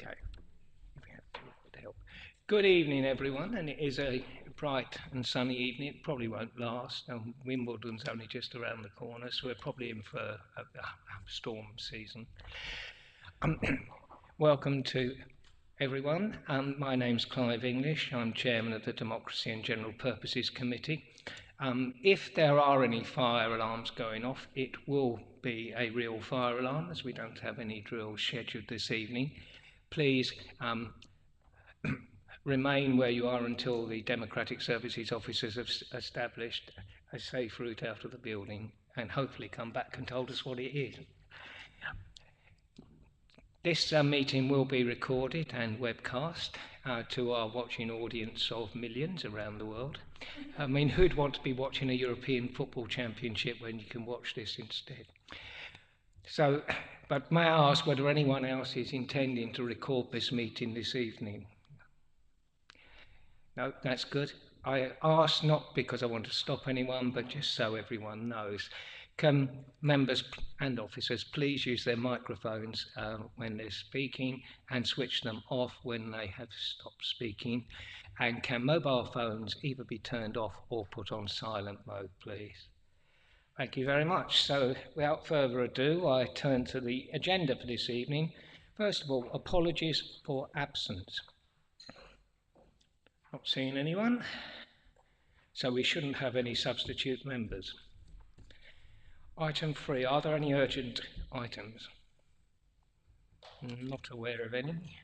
Okay, we have to help. Good evening, everyone, and it is a bright and sunny evening. It probably won't last. Wimbledon's only just around the corner, so we're probably in for a storm season. Welcome to everyone. My name's Clive English. I'm chairman of the Democracy and General Purposes Committee. If there are any fire alarms going off, it will be a real fire alarm, as we don't have any drills scheduled this evening. Please remain where you are until the Democratic Services officers have established a safe route out of the building and hopefully come back and told us what it is. This meeting will be recorded and webcast to our watching audience of millions around the world. I mean, who'd want to be watching a European Football Championship when you can watch this instead? So, but may I ask whether anyone else is intending to record this meeting this evening? No, that's good. I ask not because I want to stop anyone, but just so everyone knows. Can members and officers please use their microphones when they're speaking and switch them off when they have stopped speaking? And can mobile phones either be turned off or put on silent mode, please? Thank you very much. So, without further ado, I turn to the agenda for this evening. First of all, apologies for absence. Not seeing anyone, so we shouldn't have any substitute members. Item 3, are there any urgent items? Not aware of any.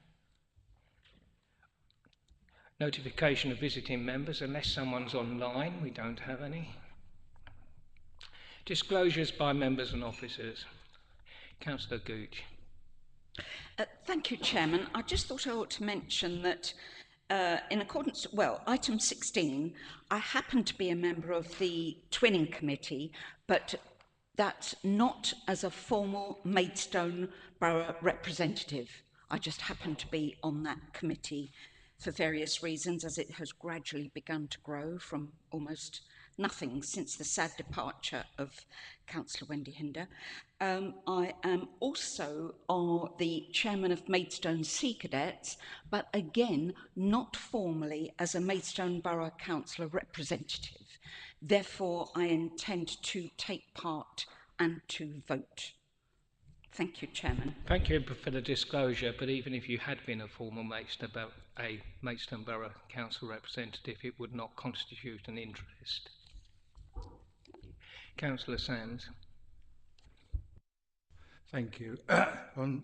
Notification of visiting members, unless someone's online, we don't have any. Disclosures by members and officers. Councillor Gooch. Thank you, Chairman. I just thought I ought to mention that in accordance, item 16, I happen to be a member of the Twinning Committee, but that's not as a formal Maidstone Borough representative. I just happen to be on that committee for various reasons, as it has gradually begun to grow from almost nothing since the sad departure of Councillor Wendy Hinder. I am also the chairman of Maidstone Sea Cadets, but again, not formally as a Maidstone Borough Councillor representative. Therefore, I intend to take part and to vote. Thank you, Chairman. Thank you for the disclosure, but even if you had been a former Maidstone Borough Council representative, it would not constitute an interest. Councillor Sands. Thank you.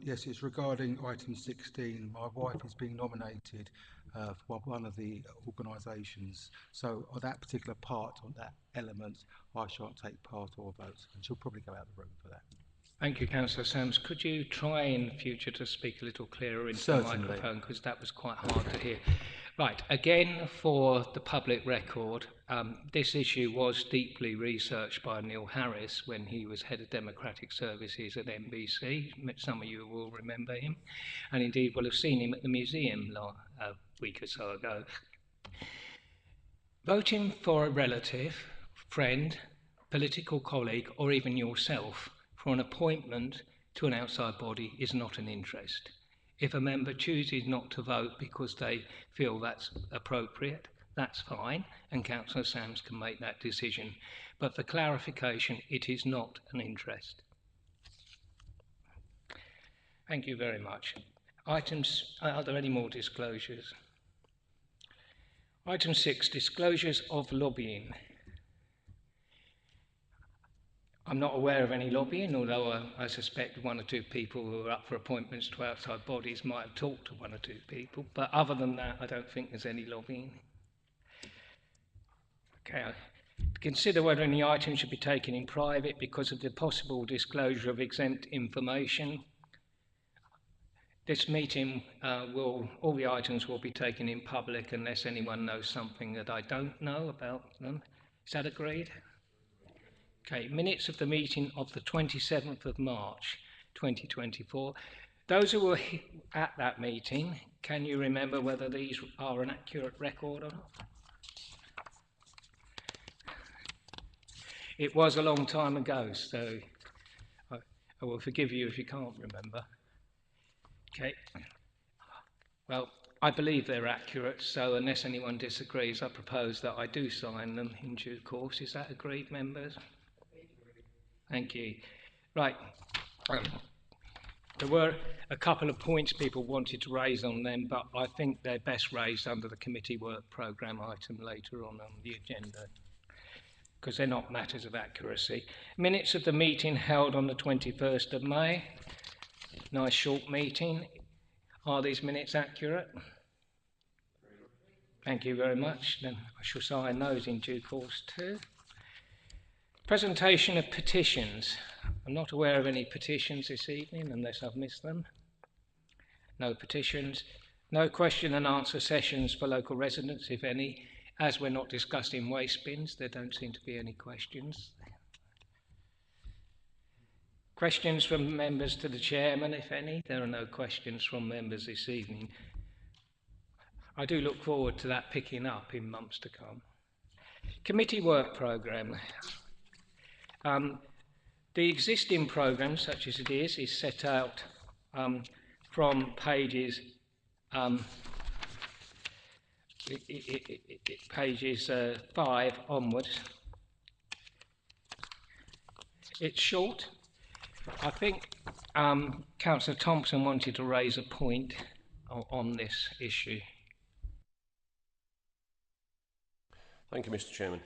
Yes, it's regarding item 16. My wife is being nominated for one of the organisations. So on that particular part, on that element, I shan't take part or vote. And she'll probably go out of the room for that. Thank you, Councillor Sams. Could you try in future to speak a little clearer into Certainly. the microphone, because that was quite hard to hear. Right, again, for the public record, this issue was deeply researched by Neil Harris when he was head of Democratic Services at NBC. Some of you will remember him, and indeed will have seen him at the museum a week or so ago. Voting for a relative, friend, political colleague, or even yourself for an appointment to an outside body is not an interest. If a member chooses not to vote because they feel that's appropriate, that's fine, and Councillor Sams can make that decision. But for clarification, it is not an interest. Thank you very much. Are there any more disclosures? Item 6, disclosures of lobbying. I'm not aware of any lobbying, although I suspect one or two people who are up for appointments to outside bodies might have talked to one or two people, but other than that, I don't think there's any lobbying. Okay, consider whether any item should be taken in private because of the possible disclosure of exempt information. This meeting all the items will be taken in public unless anyone knows something that I don't know about them. Is that agreed? Okay, minutes of the meeting of the 27th of March 2024. Those who were at that meeting, can you remember whether these are an accurate record or not? It was a long time ago, so I will forgive you if you can't remember. Okay. Well, I believe they're accurate, so unless anyone disagrees, I propose that I do sign them in due course. Is that agreed, members? Thank you. Right. There were a couple of points people wanted to raise on them, but I think they're best raised under the committee work programme item later on the agenda, because they're not matters of accuracy. Minutes of the meeting held on the 21st of May. Nice short meeting. Are these minutes accurate? Thank you very much. Then I shall sign those in due course too. Presentation of petitions. I'm not aware of any petitions this evening unless I've missed them. No petitions. No question and answer sessions for local residents, if any. As we're not discussing waste bins, there don't seem to be any questions. Questions from members to the chairman, if any. There are no questions from members this evening. I do look forward to that picking up in months to come. Committee work programme. The existing programme, such as it is set out from pages 5 onwards. It's short. I think Councillor Thompson wanted to raise a point on this issue. Thank you, Mr. Chairman.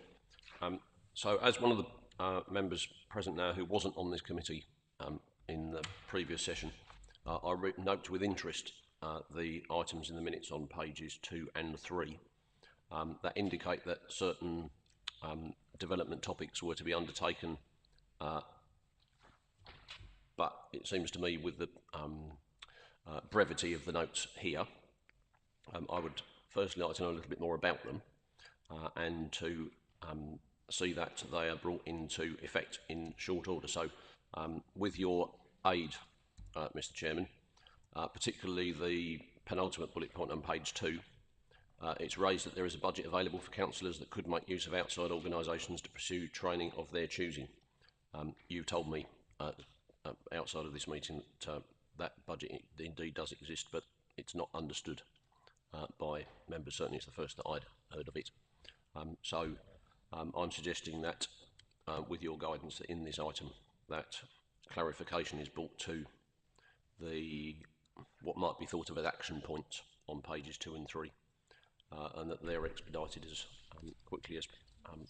So, as one of the members present now who wasn't on this committee in the previous session, I note with interest the items in the minutes on pages 2 and 3 that indicate that certain development topics were to be undertaken, but it seems to me with the brevity of the notes here, I would firstly like to know a little bit more about them and to see that they are brought into effect in short order. So with your aid, Mr. Chairman, particularly the penultimate bullet point on page 2, it's raised that there is a budget available for councillors that could make use of outside organisations to pursue training of their choosing. You've told me outside of this meeting that that budget indeed does exist, but it's not understood by members. Certainly it's the first that I'd heard of it. So I'm suggesting that with your guidance in this item that clarification is brought to the what might be thought of as action points on pages 2 and 3 and that they're expedited as quickly as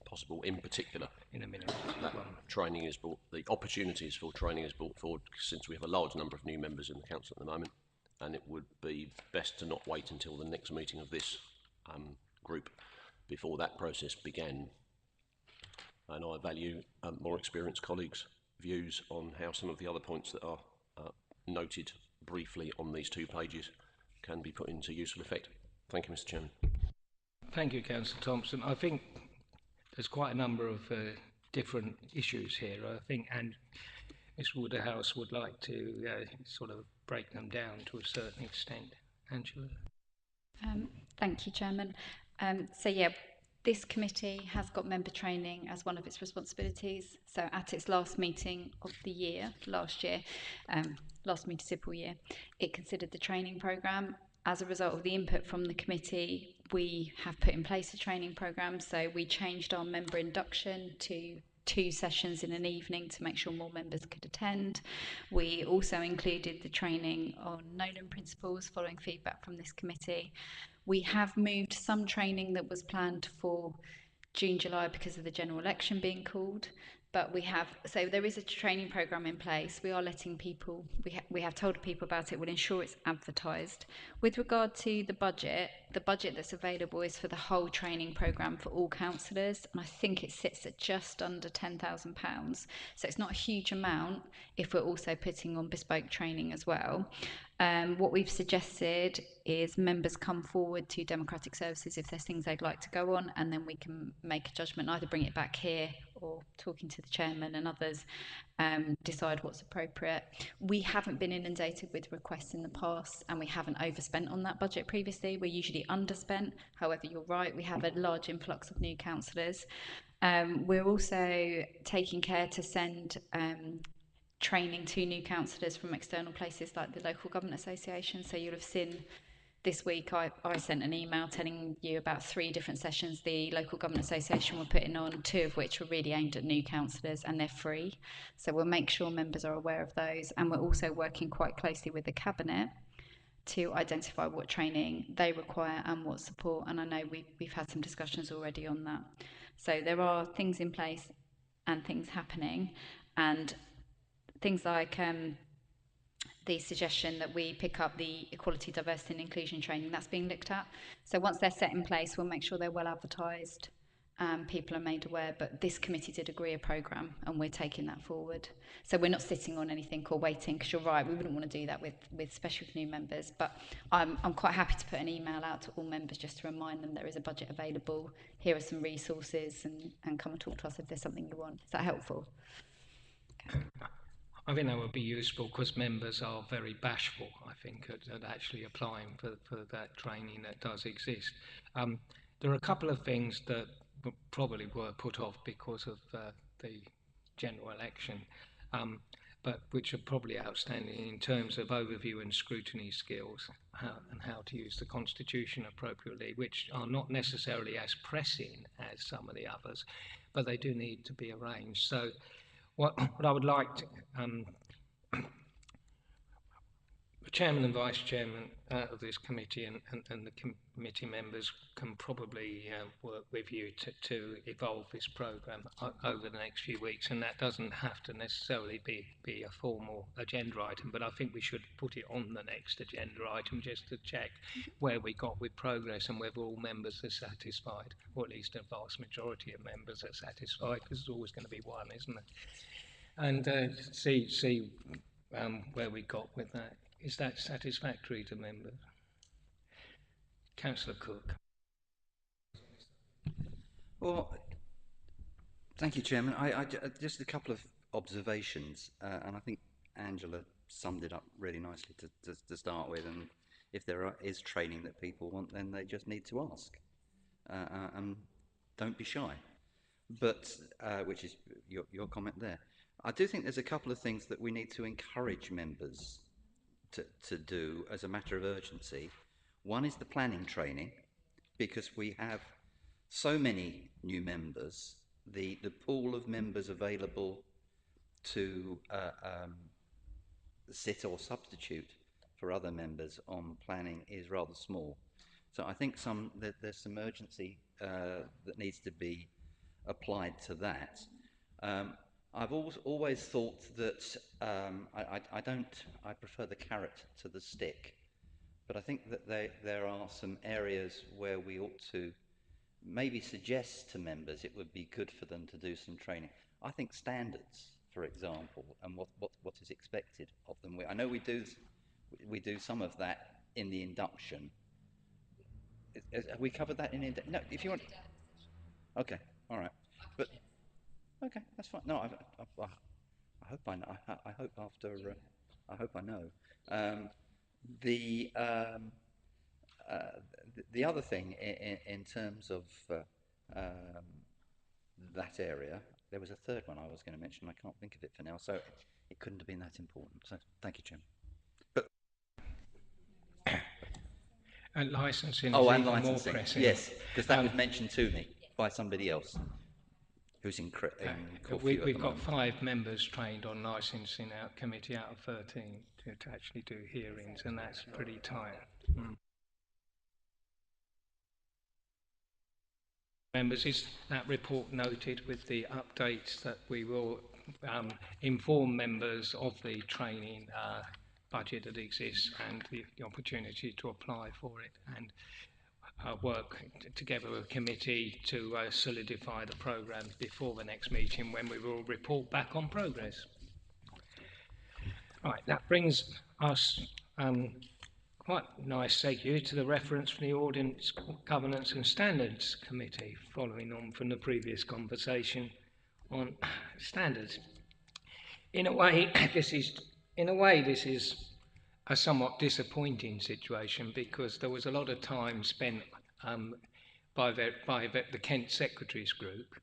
possible. In particular, in a minute, that training is brought, the opportunities for training is brought forward, since we have a large number of new members in the council at the moment, and it would be best to not wait until the next meeting of this group before that process began. And I value more experienced colleagues' views on how some of the other points that are noted briefly on these 2 pages can be put into useful effect. Thank you, Mr. Chairman. Thank you, Councillor Thompson. I think there's quite a number of different issues here, I think, and Ms. Waterhouse would like to sort of break them down to a certain extent. Angela? Thank you, Chairman. So yeah, this committee has got member training as one of its responsibilities. So at its last meeting of the year, last municipal year, it considered the training programme. As a result of the input from the committee, we have put in place a training programme. So we changed our member induction to 2 sessions in an evening to make sure more members could attend. We also included the training on Nolan principles following feedback from this committee. We have moved some training that was planned for June, July because of the general election being called, but so there is a training programme in place. We are letting people, we have told people about it. We'll ensure it's advertised. With regard to the budget that's available is for the whole training programme for all councillors, and I think it sits at just under £10,000. So it's not a huge amount if we're also putting on bespoke training as well. What we've suggested is members come forward to Democratic Services if there's things they'd like to go on, and then we can make a judgment, either bring it back here or talking to the chairman and others, decide what's appropriate. We haven't been inundated with requests in the past, and we haven't overspent on that budget previously. We're usually underspent. However, you're right, we have a large influx of new councillors. We're also taking care to send training to new councillors from external places like the Local Government Association. So you'll have seen this week I sent an email telling you about 3 different sessions the Local Government Association were putting on, 2 of which were really aimed at new councillors, and they're free. So we'll make sure members are aware of those, and we're also working quite closely with the Cabinet to identify what training they require and what support, and I know we've had some discussions already on that. So there are things in place and things happening, and things like the suggestion that we pick up the equality, diversity and inclusion training, that's being looked at. So once they're set in place, we'll make sure they're well advertised, people are made aware, but this committee did agree a programme and we're taking that forward. So we're not sitting on anything or waiting, because you're right, we wouldn't want to do that with especially with new members, but I'm quite happy to put an email out to all members just to remind them there is a budget available, here are some resources, and come and talk to us if there's something you want. Is that helpful? Okay. I think that would be useful, because members are very bashful, I think, at actually applying for that training that does exist. There are a couple of things that probably were put off because of the general election, but which are probably outstanding in terms of overview and scrutiny skills, and how to use the Constitution appropriately, which are not necessarily as pressing as some of the others, but they do need to be arranged. So what I would like to, the chairman and vice chairman of this committee and the committee members can probably work with you to evolve this programme over the next few weeks, and that doesn't have to necessarily be a formal agenda item, but I think we should put it on the next agenda item just to check where we got with progress and whether all members are satisfied, or at least a vast majority of members are satisfied, because there's always going to be one, isn't it? And see where we got with that. Is that satisfactory to members? Councillor Cook. Well, thank you, Chairman. Just a couple of observations, and I think Angela summed it up really nicely to start with. And if there is training that people want, then they just need to ask, and don't be shy. But which is your comment there. I do think there's a couple of things that we need to encourage members to do as a matter of urgency. One is the planning training, because we have so many new members. The pool of members available to sit or substitute for other members on planning is rather small. So I think there's some urgency that needs to be applied to that. I've always thought that I prefer the carrot to the stick, but I think that there are some areas where we ought to maybe suggest to members it would be good for them to do some training. I think standards, for example, and what is expected of them. I know we do some of that in the induction. Have we covered that in induction? No, if you want. Okay, all right, but okay, that's fine. No, I hope I know. I hope after. I hope I know. The other thing in terms of that area, there was a third one I was going to mention. I can't think of it for now, so it couldn't have been that important. So thank you, Jim. But and licensing. Oh, is and even licensing. More pressing. Yes, because that was mentioned to me by somebody else who's in Corfu We've got 5 members trained on licensing our committee out of 13 to actually do hearings, and that's pretty tight. Members, is that report noted with the updates that we will inform members of the training budget that exists and the opportunity to apply for it, and work together with a committee to solidify the programme before the next meeting, when we will report back on progress. Right, that brings us quite nice segue to the reference from the Ordinance, Governance and Standards Committee, following on from the previous conversation on standards. In a way, this is a somewhat disappointing situation, because there was a lot of time spent by the Kent Secretaries Group,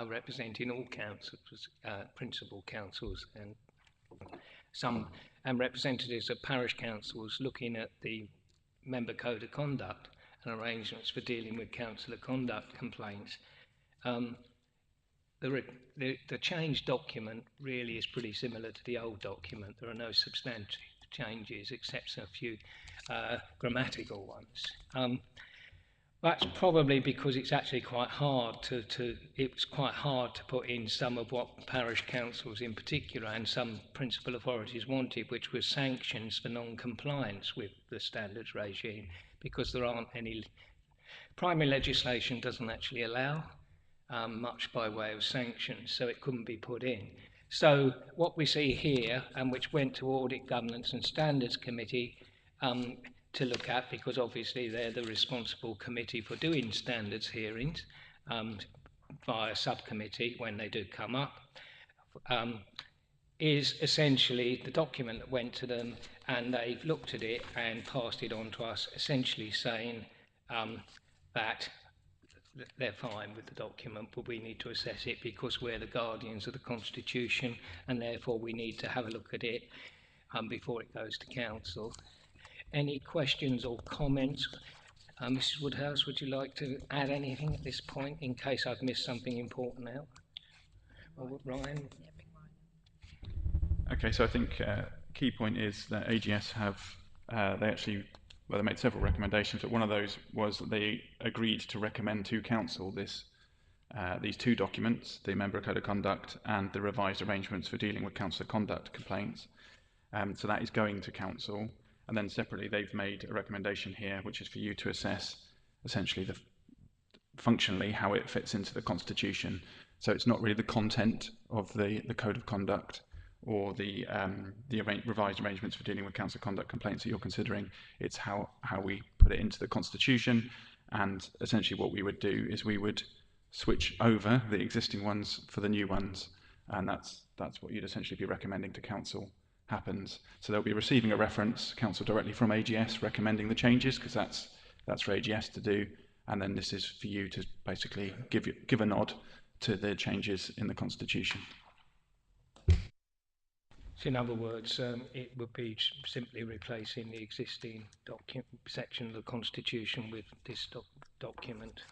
representing all councils, principal councils and and representatives of parish councils looking at the member code of conduct and arrangements for dealing with councillor conduct complaints. The changed document really is pretty similar to the old document. There are no substantive changes except a few grammatical ones. That's probably because it's actually quite hard it was quite hard to put in some of what parish councils in particular and some principal authorities wanted, which was sanctions for non-compliance with the standards regime, because there aren't any, primary legislation doesn't actually allow much by way of sanctions, so it couldn't be put in. So what we see here, and which went to Audit, Governance and Standards Committee, to look at, because obviously they're the responsible committee for doing standards hearings via subcommittee when they do come up, is essentially the document that went to them, and they've looked at it and passed it on to us, essentially saying that they're fine with the document, but we need to assess it because we're the guardians of the Constitution, and therefore we need to have a look at it before it goes to Council. Any questions or comments? Mrs Woodhouse, would you like to add anything at this point in case I've missed something important out? Or Ryan? Okay, so I think key point is that AGS have, they made several recommendations, but one of those was that they agreed to recommend to Council these two documents, the Member Code of Conduct and the revised arrangements for dealing with councillor conduct complaints. So that is going to Council. And then separately, they've made a recommendation here, which is for you to assess essentially functionally how it fits into the Constitution. So it's not really the content of the Code of Conduct or the revised arrangements for dealing with council conduct complaints that you're considering. It's how we put it into the Constitution. And essentially what we would do is we would switch over the existing ones for the new ones. And that's what you'd essentially be recommending to Council happens. So they'll be receiving a reference, Council, directly from AGS recommending the changes, because that's for AGS to do, and then this is for you to basically give a nod to the changes in the Constitution. So in other words, it would be simply replacing the existing section of the Constitution with this document.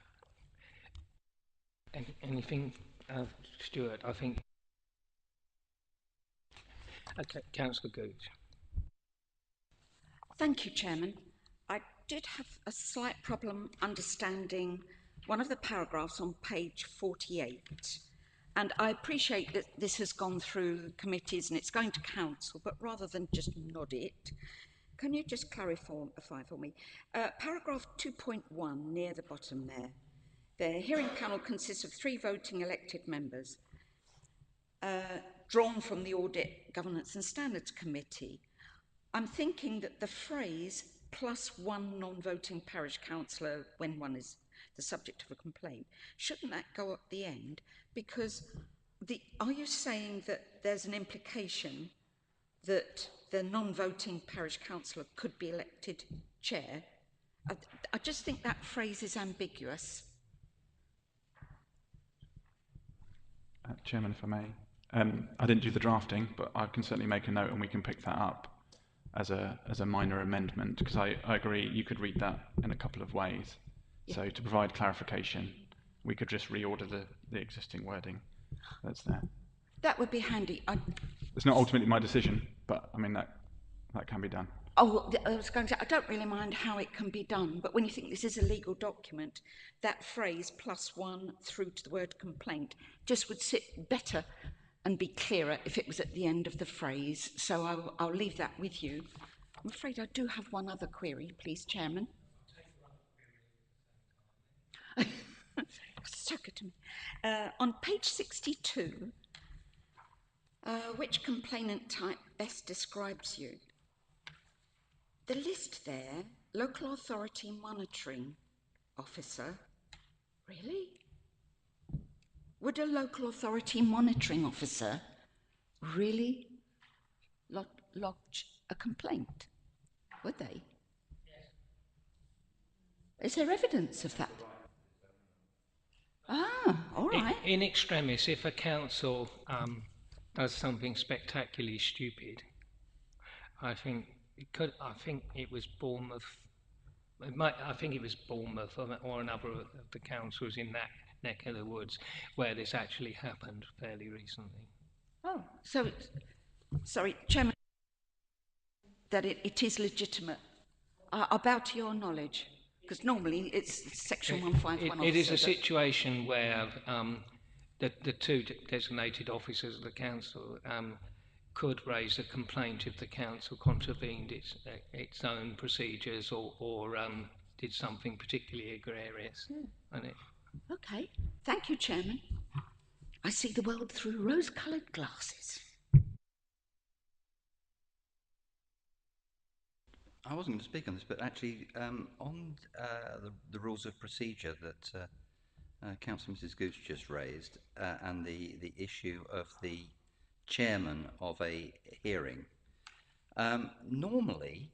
Anything, Stuart? I think. Okay, Councillor Gooch. Thank you, Chairman. I did have a slight problem understanding one of the paragraphs on page 48. And I appreciate that this has gone through committees and it's going to Council, but rather than just nod it, can you just clarify for me? Paragraph 2.1 near the bottom there. The hearing panel consists of 3 voting elected members. Drawn from the Audit, Governance and Standards Committee. I'm thinking that the phrase plus 1 non-voting parish councillor when one is the subject of a complaint, shouldn't that go at the end? Because are you saying that there's an implication that the non-voting parish councillor could be elected chair? I just think that phrase is ambiguous. Chairman, if I may. I didn't do the drafting, but I can certainly make a note and we can pick that up as a minor amendment, because I agree you could read that in a couple of ways. Yeah. So to provide clarification, we could just reorder the existing wording that's there. That would be handy. It's not ultimately my decision, but I mean that can be done. Oh, I was going to say, I don't really mind how it can be done, but when you think this is a legal document, that phrase plus 1 through to the word complaint just would sit better and be clearer if it was at the end of the phrase. So I'll leave that with you. I'm afraid I do have one other query, please, Chairman. Stuck it to me. On page 62, which complainant type best describes you? The list there, local authority monitoring officer. Really? Would a local authority monitoring officer really lodge a complaint? Would they? Yes. Is there evidence of that? Ah, all right. In extremis, if a council does something spectacularly stupid, I think it could. I think it was Bournemouth. I think it was Bournemouth or another of the councils in that neck of the woods where this actually happened fairly recently. Oh, so, sorry, Chairman, that it is legitimate. I bow to your knowledge, because normally it's Section 151 It is officer a that- situation where the two designated officers of the council could raise a complaint if the council contravened its own procedures or did something particularly egregious. And it, Okay, thank you, Chairman. I see the world through rose-coloured glasses. I wasn't going to speak on this, but actually, on the rules of procedure that Councillor Mrs. Gooch just raised, and the issue of the chairman of a hearing, normally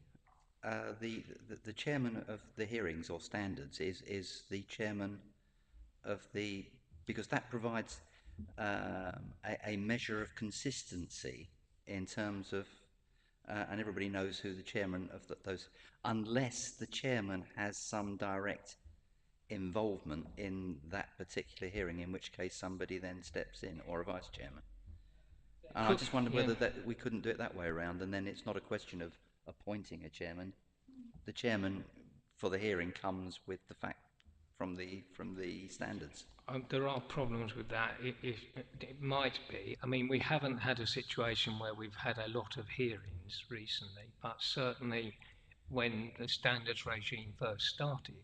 the chairman of the hearings or standards is the chairman of the, because that provides a measure of consistency in terms of, and everybody knows who the chairman of those, unless the chairman has some direct involvement in that particular hearing, in which case somebody then steps in, or a vice chairman. And I just wondered whether that we couldn't do it that way around, and then it's not a question of appointing a chairman. The chairman for the hearing comes with the fact from the standards. there are problems with that. It might be. I mean, we haven't had a situation where we've had a lot of hearings recently, but certainly when the standards regime first started,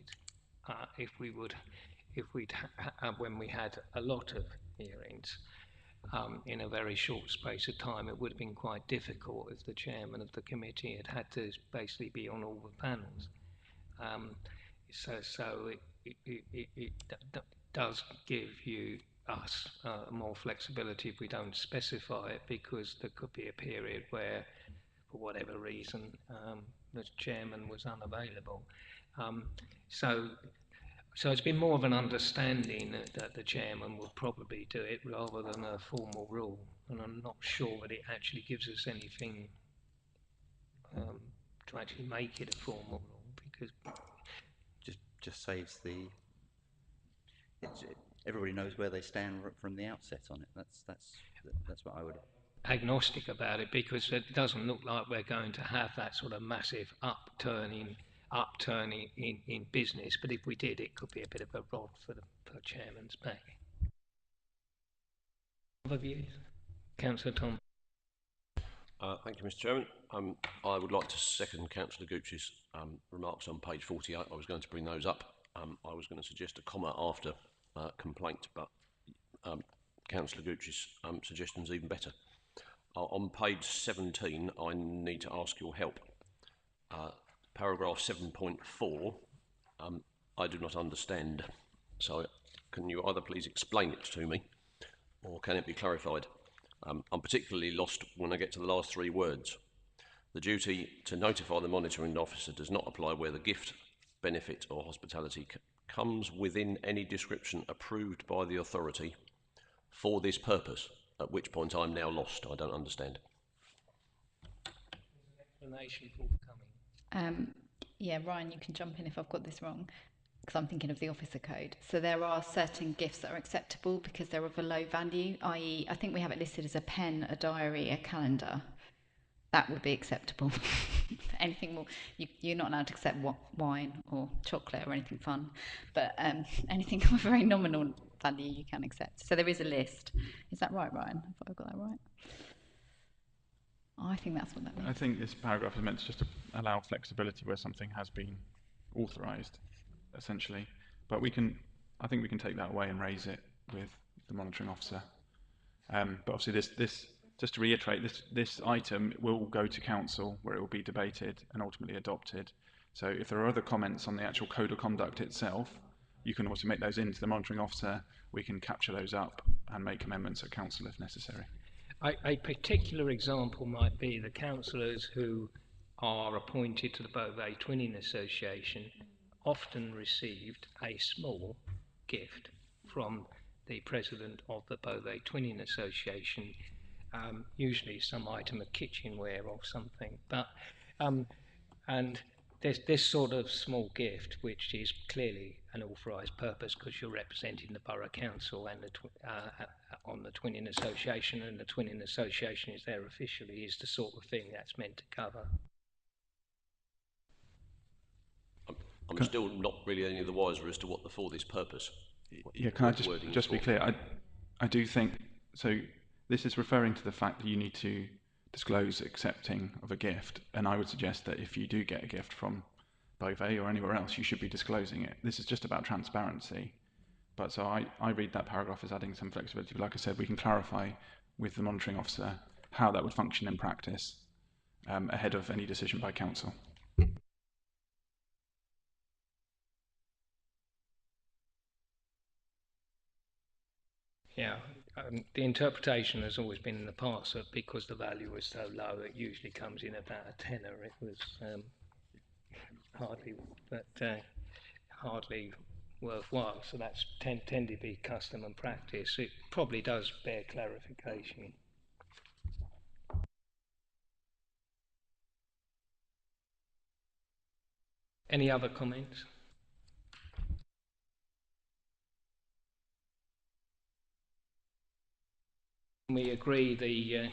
when we had a lot of hearings in a very short space of time, it would have been quite difficult if the chairman of the committee had to basically be on all the panels. So it does give us more flexibility if we don't specify it, because there could be a period where, for whatever reason, the chairman was unavailable. So it's been more of an understanding that the chairman would probably do it rather than a formal rule, and I'm not sure that it actually gives us anything to actually make it a formal rule, because Just saves the. Everybody knows where they stand from the outset on it. That's what I would. agnostic about it, because it doesn't look like we're going to have that sort of massive upturn in business, but if we did, it could be a bit of a rod for the chairman's back. Other views? Councillor Tom. Thank you, Mr. Chairman. I would like to second Councillor Gooch's remarks on page 48. I was going to bring those up. I was going to suggest a comma after complaint, but Councillor Gooch's suggestion is even better. On page 17, I need to ask your help. Paragraph 7.4, I do not understand. So can you either please explain it to me, or can it be clarified? I'm particularly lost when I get to the last three words. The duty to notify the monitoring officer does not apply where the gift, benefit or hospitality comes within any description approved by the authority for this purpose, at which point I'm now lost. I don't understand. Explanation forthcoming. Yeah, Ryan, you can jump in if I've got this wrong, because I'm thinking of the officer code. So there are certain gifts that are acceptable because they're of a low value, i.e. I think we have it listed as a pen, a diary, a calendar. That would be acceptable. Anything more, you're not allowed to accept wine or chocolate or anything fun, but anything of a very nominal value you can accept. So there is a list. Is that right, Ryan? Have I got that right? I think that's what that means. I think this paragraph is meant to just allow flexibility where something has been authorised, essentially. But I think we can take that away and raise it with the monitoring officer. But obviously this just to reiterate, this item will go to council where it will be debated and ultimately adopted. So if there are other comments on the actual code of conduct itself, you can also make those into the monitoring officer. We can capture those up and make amendments at council if necessary. A particular example might be the councillors who are appointed to the Beauvais Twinning Association often received a small gift from the president of the Beauvais Twinning Association usually some item of kitchenware or something. But and there's this sort of small gift, which is clearly an authorised purpose because you're representing the Borough Council and on the Twinning Association, and the Twinning Association is there officially, is the sort of thing that's meant to cover. I'm still not really any of the wiser as to what for this purpose. Yeah, can I just be clear? I do think, so this is referring to the fact that you need to disclose accepting of a gift, and I would suggest that if you do get a gift from Beauvais or anywhere else, you should be disclosing it. This is just about transparency. But so I read that paragraph as adding some flexibility, but like I said, we can clarify with the monitoring officer how that would function in practice ahead of any decision by council. Yeah, the interpretation has always been in the past that because the value was so low, it usually comes in about a tenner. It was hardly worthwhile. So that's tend to be custom and practice. It probably does bear clarification. Any other comments? We agree the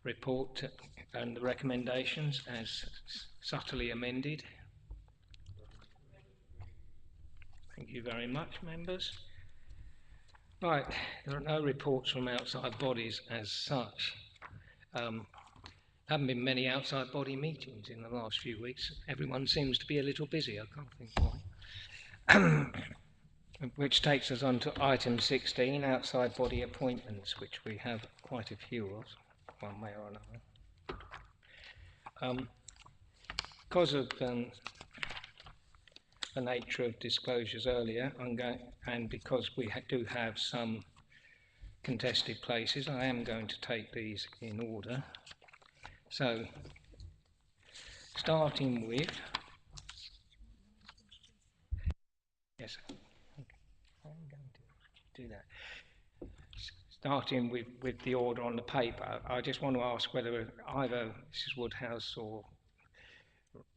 report and the recommendations as subtly amended. Thank you very much, members. Right, there are no reports from outside bodies as such. Haven't been many outside body meetings in the last few weeks. Everyone seems to be a little busy, I can't think why. Which takes us on to item 16, outside body appointments, which we have quite a few of, one way or another. Because of the nature of disclosures earlier, and because we do have some contested places, I am going to take these in order. So, starting with, yes, I'm going to do that. Starting with the order on the paper, I just want to ask whether either Mrs. Woodhouse or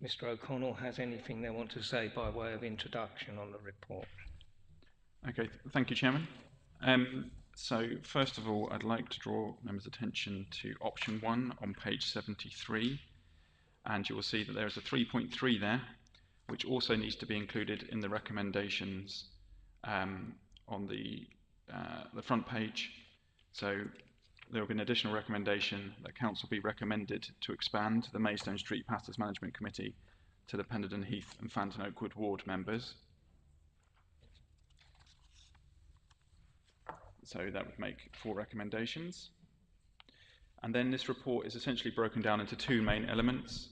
Mr. O'Connell has anything they want to say by way of introduction on the report. Okay, thank you, Chairman. So first of all, I'd like to draw members' attention to option 1 on page 73, and you will see that there is a 3.3 there, which also needs to be included in the recommendations on the front page. So there will be an additional recommendation that Council be recommended to expand the Maidstone Street Pastures Management Committee to the Pendledon Heath and Fountain Oakwood ward members. So that would make 4 recommendations. And then this report is essentially broken down into 2 main elements.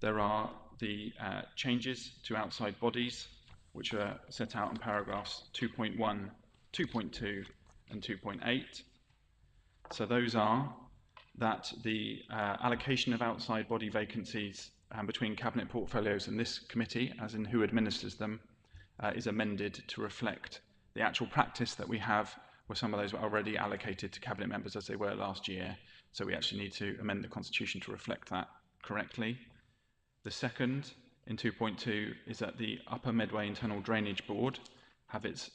There are the changes to outside bodies, which are set out in paragraphs 2.1, 2.2 and 2.8. So those are that the allocation of outside body vacancies between cabinet portfolios and this committee, as in who administers them, is amended to reflect the actual practice that we have, where some of those were already allocated to cabinet members as they were last year. So we actually need to amend the constitution to reflect that correctly. The second, in 2.2, is that the Upper Medway Internal Drainage Board have its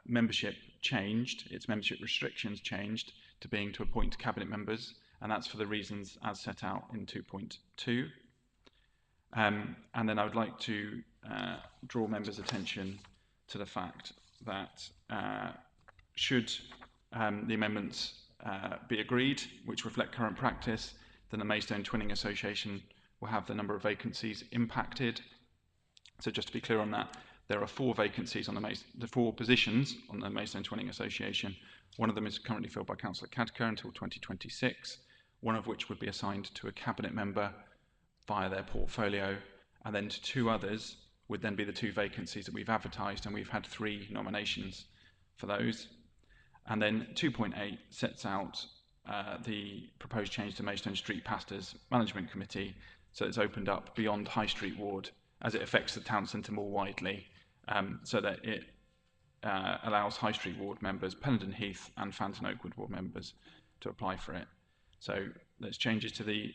membership changed, its membership restrictions changed to being to appoint cabinet members, and that's for the reasons as set out in 2.2. And then I would like to draw members' attention to the fact that should the amendments be agreed, which reflect current practice, then the Maidstone Twinning Association will have the number of vacancies impacted. So just to be clear on that, there are 4 vacancies on the 4 positions on the Maidstone Twinning Association. One of them is currently filled by Councillor Cadker until 2026, one of which would be assigned to a cabinet member via their portfolio, and then 2 others would then be the 2 vacancies that we've advertised, and we've had 3 nominations for those. And then 2.8 sets out the proposed change to Maidstone Street Pastures Management Committee, so it's opened up beyond High Street Ward as it affects the town centre more widely, so that it allows High Street Ward members, Pendledon Heath and Fountain Oakwood Ward members to apply for it. So there's changes to the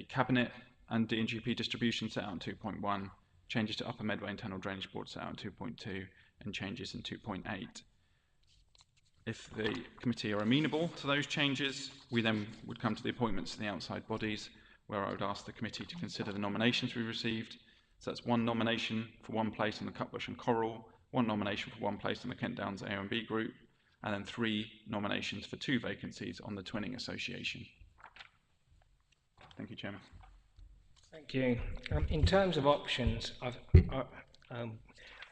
cabinet and DNGP distribution set out in 2.1, changes to Upper Medway Internal Drainage Board set out in 2.2, and changes in 2.8. If the committee are amenable to those changes, we then would come to the appointments to the outside bodies, where I would ask the committee to consider the nominations we received. So that's one nomination for one place on the Cutbush and Coral, one nomination for one place on the Kent Downs A&B group, and then 3 nominations for 2 vacancies on the Twinning Association. Thank you, Chairman. Thank you. In terms of options, I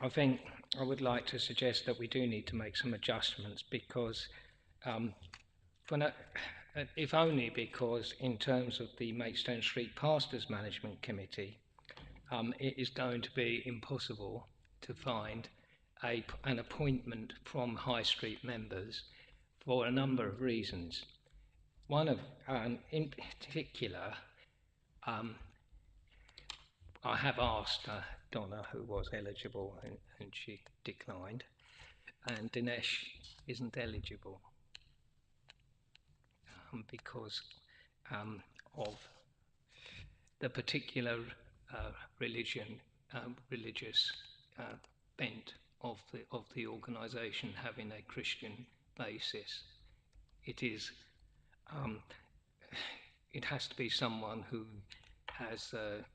think I would like to suggest that we do need to make some adjustments because, if only because in terms of the Maidstone Street Pastors Management Committee, it is going to be impossible to find an appointment from High Street members for a number of reasons. One of, in particular, I have asked Donna, who was eligible, and she declined, and Dinesh isn't eligible because of the particular religious bent of the organisation having a Christian basis. It has to be someone who has a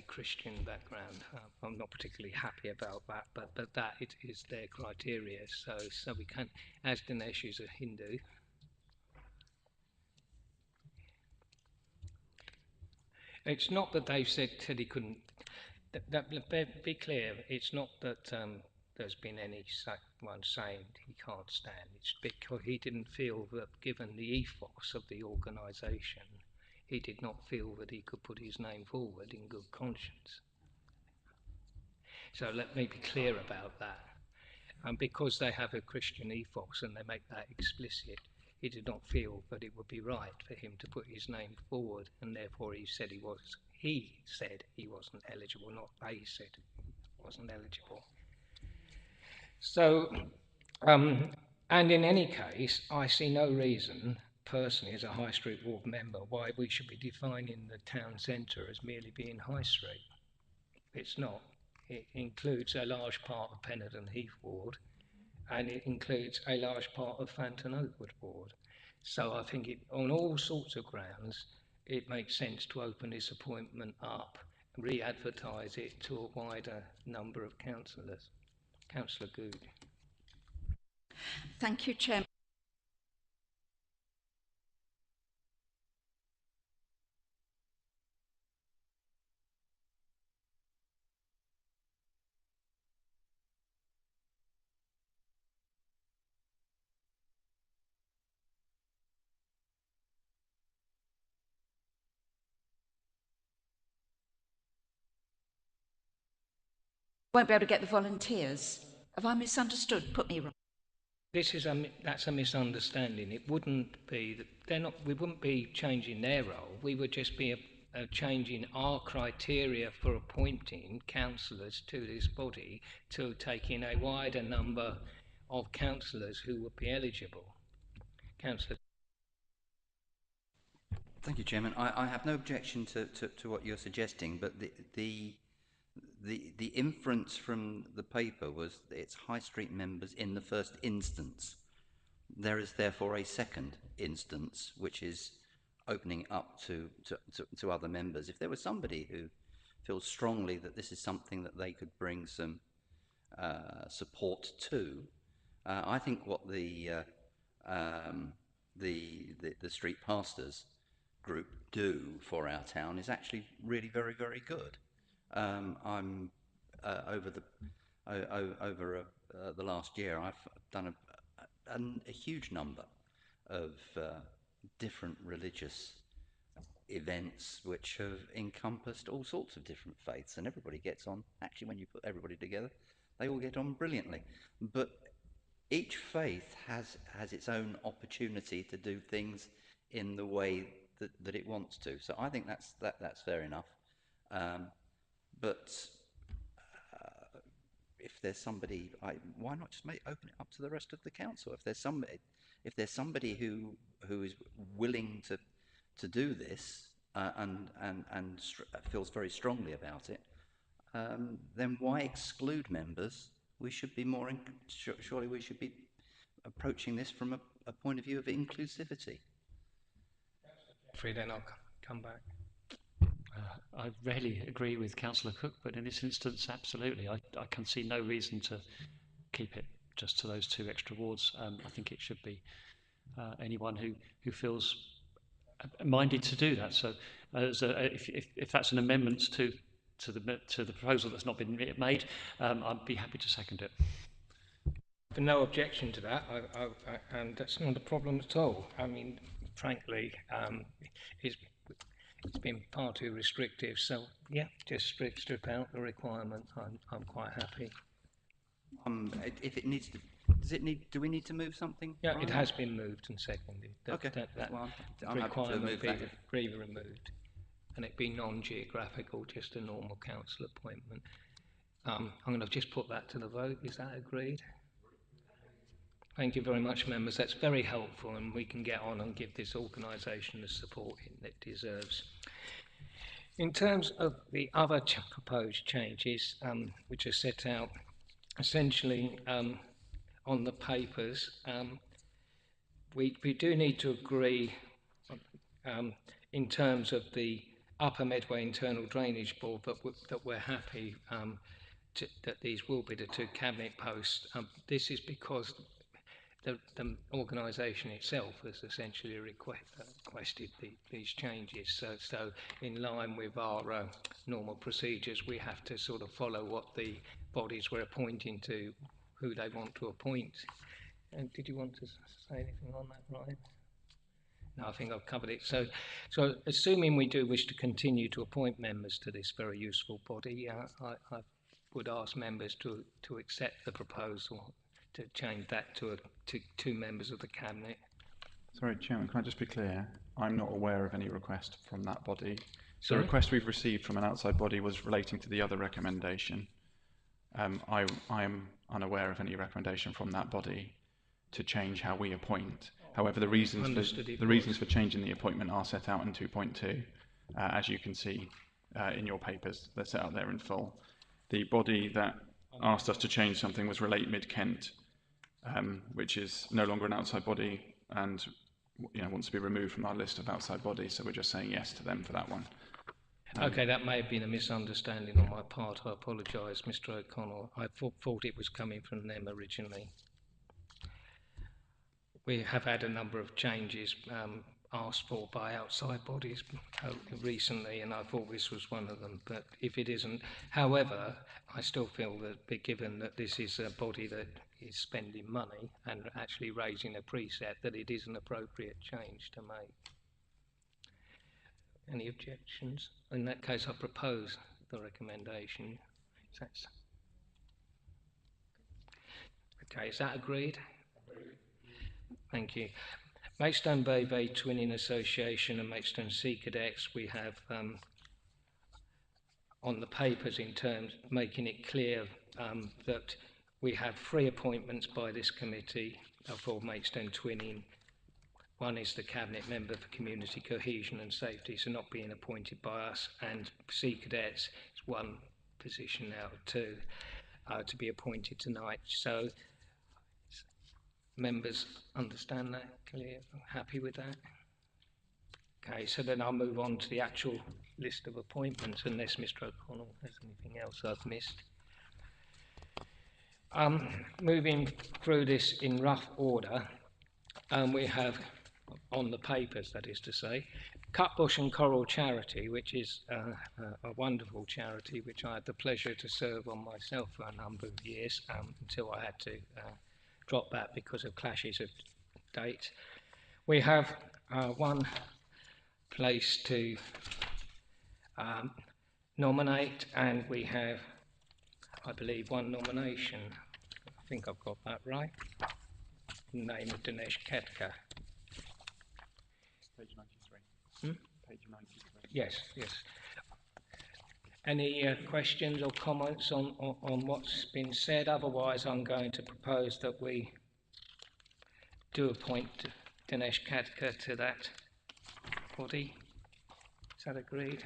Christian background. I'm not particularly happy about that, but that it is their criteria. So we can, as Dinesh is a Hindu, it's not that they've said he couldn't. Be clear. It's not that there's been anyone saying he can't stand. It's because he didn't feel that, given the ethos of the organisation, he did not feel that he could put his name forward in good conscience. So let me be clear about that. And because they have a Christian ethos and they make that explicit, he did not feel that it would be right for him to put his name forward, and therefore he said he wasn't eligible, not they said he wasn't eligible. So, and in any case, I see no reason, personally, as a High Street Ward member, why we should be defining the town centre as merely being High Street. It's not. It includes a large part of Penedon Heath Ward, and it includes a large part of Fanton Oakwood Ward. So I think on all sorts of grounds, it makes sense to open this appointment up, re-advertise it to a wider number of councillors. Councillor Good. Thank you, Chairman. Won't be able to get the volunteers. Have I misunderstood? Put me wrong. That's a misunderstanding. It wouldn't be that we wouldn't be changing their role. We would just be changing our criteria for appointing councillors to this body to take in a wider number of councillors who would be eligible. Councillor. Thank you, Chairman. I have no objection to what you're suggesting, but the inference from the paper was that it's High Street members in the first instance. There is therefore a second instance, which is opening up to other members. If there was somebody who feels strongly that this is something that they could bring some support to, I think what the street pastors group do for our town is actually really very, very good. I'm over the last year, I've done a huge number of different religious events which have encompassed all sorts of different faiths, and everybody gets on. Actually, when you put everybody together, they all get on brilliantly. But each faith has its own opportunity to do things in the way that it wants to. So I think that's fair enough. But if there's somebody, why not just open it up to the rest of the council? If there's somebody, if there's somebody who is willing to do this and feels very strongly about it, then why exclude members? We should be more, surely we should be approaching this from a point of view of inclusivity. Then I'll come back. I rarely agree with Councillor Cook, but in this instance, absolutely. I can see no reason to keep it just to those 2 extra wards. I think it should be anyone who feels minded to do that. So, if that's an amendment to the proposal that's not been made, I'd be happy to second it. No objection to that, and that's not a problem at all. I mean, frankly, it's been far too restrictive. So yeah, just strip out the requirement. I'm quite happy. If it needs to, do we need to move something? Yeah, Brian? it has been moved and seconded. Okay. That Well, I'm happy to requirement move that. be removed, and it be non-geographical, just a normal council appointment. I'm going to just put that to the vote. Is that agreed? Thank you very much, members. That's very helpful, and we can get on and give this organisation the support it deserves. In terms of the other proposed changes, which are set out essentially on the papers, we do need to agree in terms of the Upper Medway Internal Drainage Board that we're happy that these will be the 2 cabinet posts. This is because the organisation itself has essentially requested these changes. So in line with our normal procedures, we have to sort of follow what the bodies we're appointing to, who they want to appoint. And did you want to say anything on that, Ryan? No, I think I've covered it. So assuming we do wish to continue to appoint members to this very useful body, I would ask members to accept the proposal to change that to 2 members of the Cabinet. Sorry, Chairman, can I just be clear? I'm not aware of any request from that body. Sorry? The request we've received from an outside body was relating to the other recommendation. I am unaware of any recommendation from that body to change how we appoint. However, the reasons for changing the appointment are set out in 2.2, as you can see in your papers. They're set out there in full. The body that asked us to change something was Relate Mid Kent, which is no longer an outside body and wants to be removed from our list of outside bodies. So we're just saying yes to them for that one. Okay, that may have been a misunderstanding on my part. I apologise, Mr. O'Connell. I thought it was coming from them originally. We have had a number of changes asked for by outside bodies recently, and I thought this was one of them, but if it isn't. However, I still feel that given that this is a body that is spending money and actually raising a precept, that it is an appropriate change to make. Any objections? In that case, I propose the recommendation. Okay, is that agreed? Thank you. Maidstone Bay Twinning Association and Maidstone Sea Cadets, we have on the papers in terms making it clear that we have 3 appointments by this committee for Maidstone Twinning. One is the Cabinet Member for Community Cohesion and Safety, so not being appointed by us, and Sea Cadets is 1 position out of 2 to be appointed tonight. So members understand that, clear, happy with that? Okay, so then I'll move on to the actual list of appointments, unless Mr. O'Connell has anything else I've missed. Moving through this in rough order, we have on the papers, that is to say, Cutbush and Coral Charity, which is a wonderful charity which I had the pleasure to serve on myself for a number of years until I had to drop that because of clashes of date. We have 1 place to nominate, and we have, I believe, 1 nomination. I think I've got that right. In the name of Dinesh Ketka. Page 93. Page 93. Yes. Any questions or comments on what's been said? Otherwise, I'm going to propose that we do appoint Dinesh Khadka to that body. Is that agreed?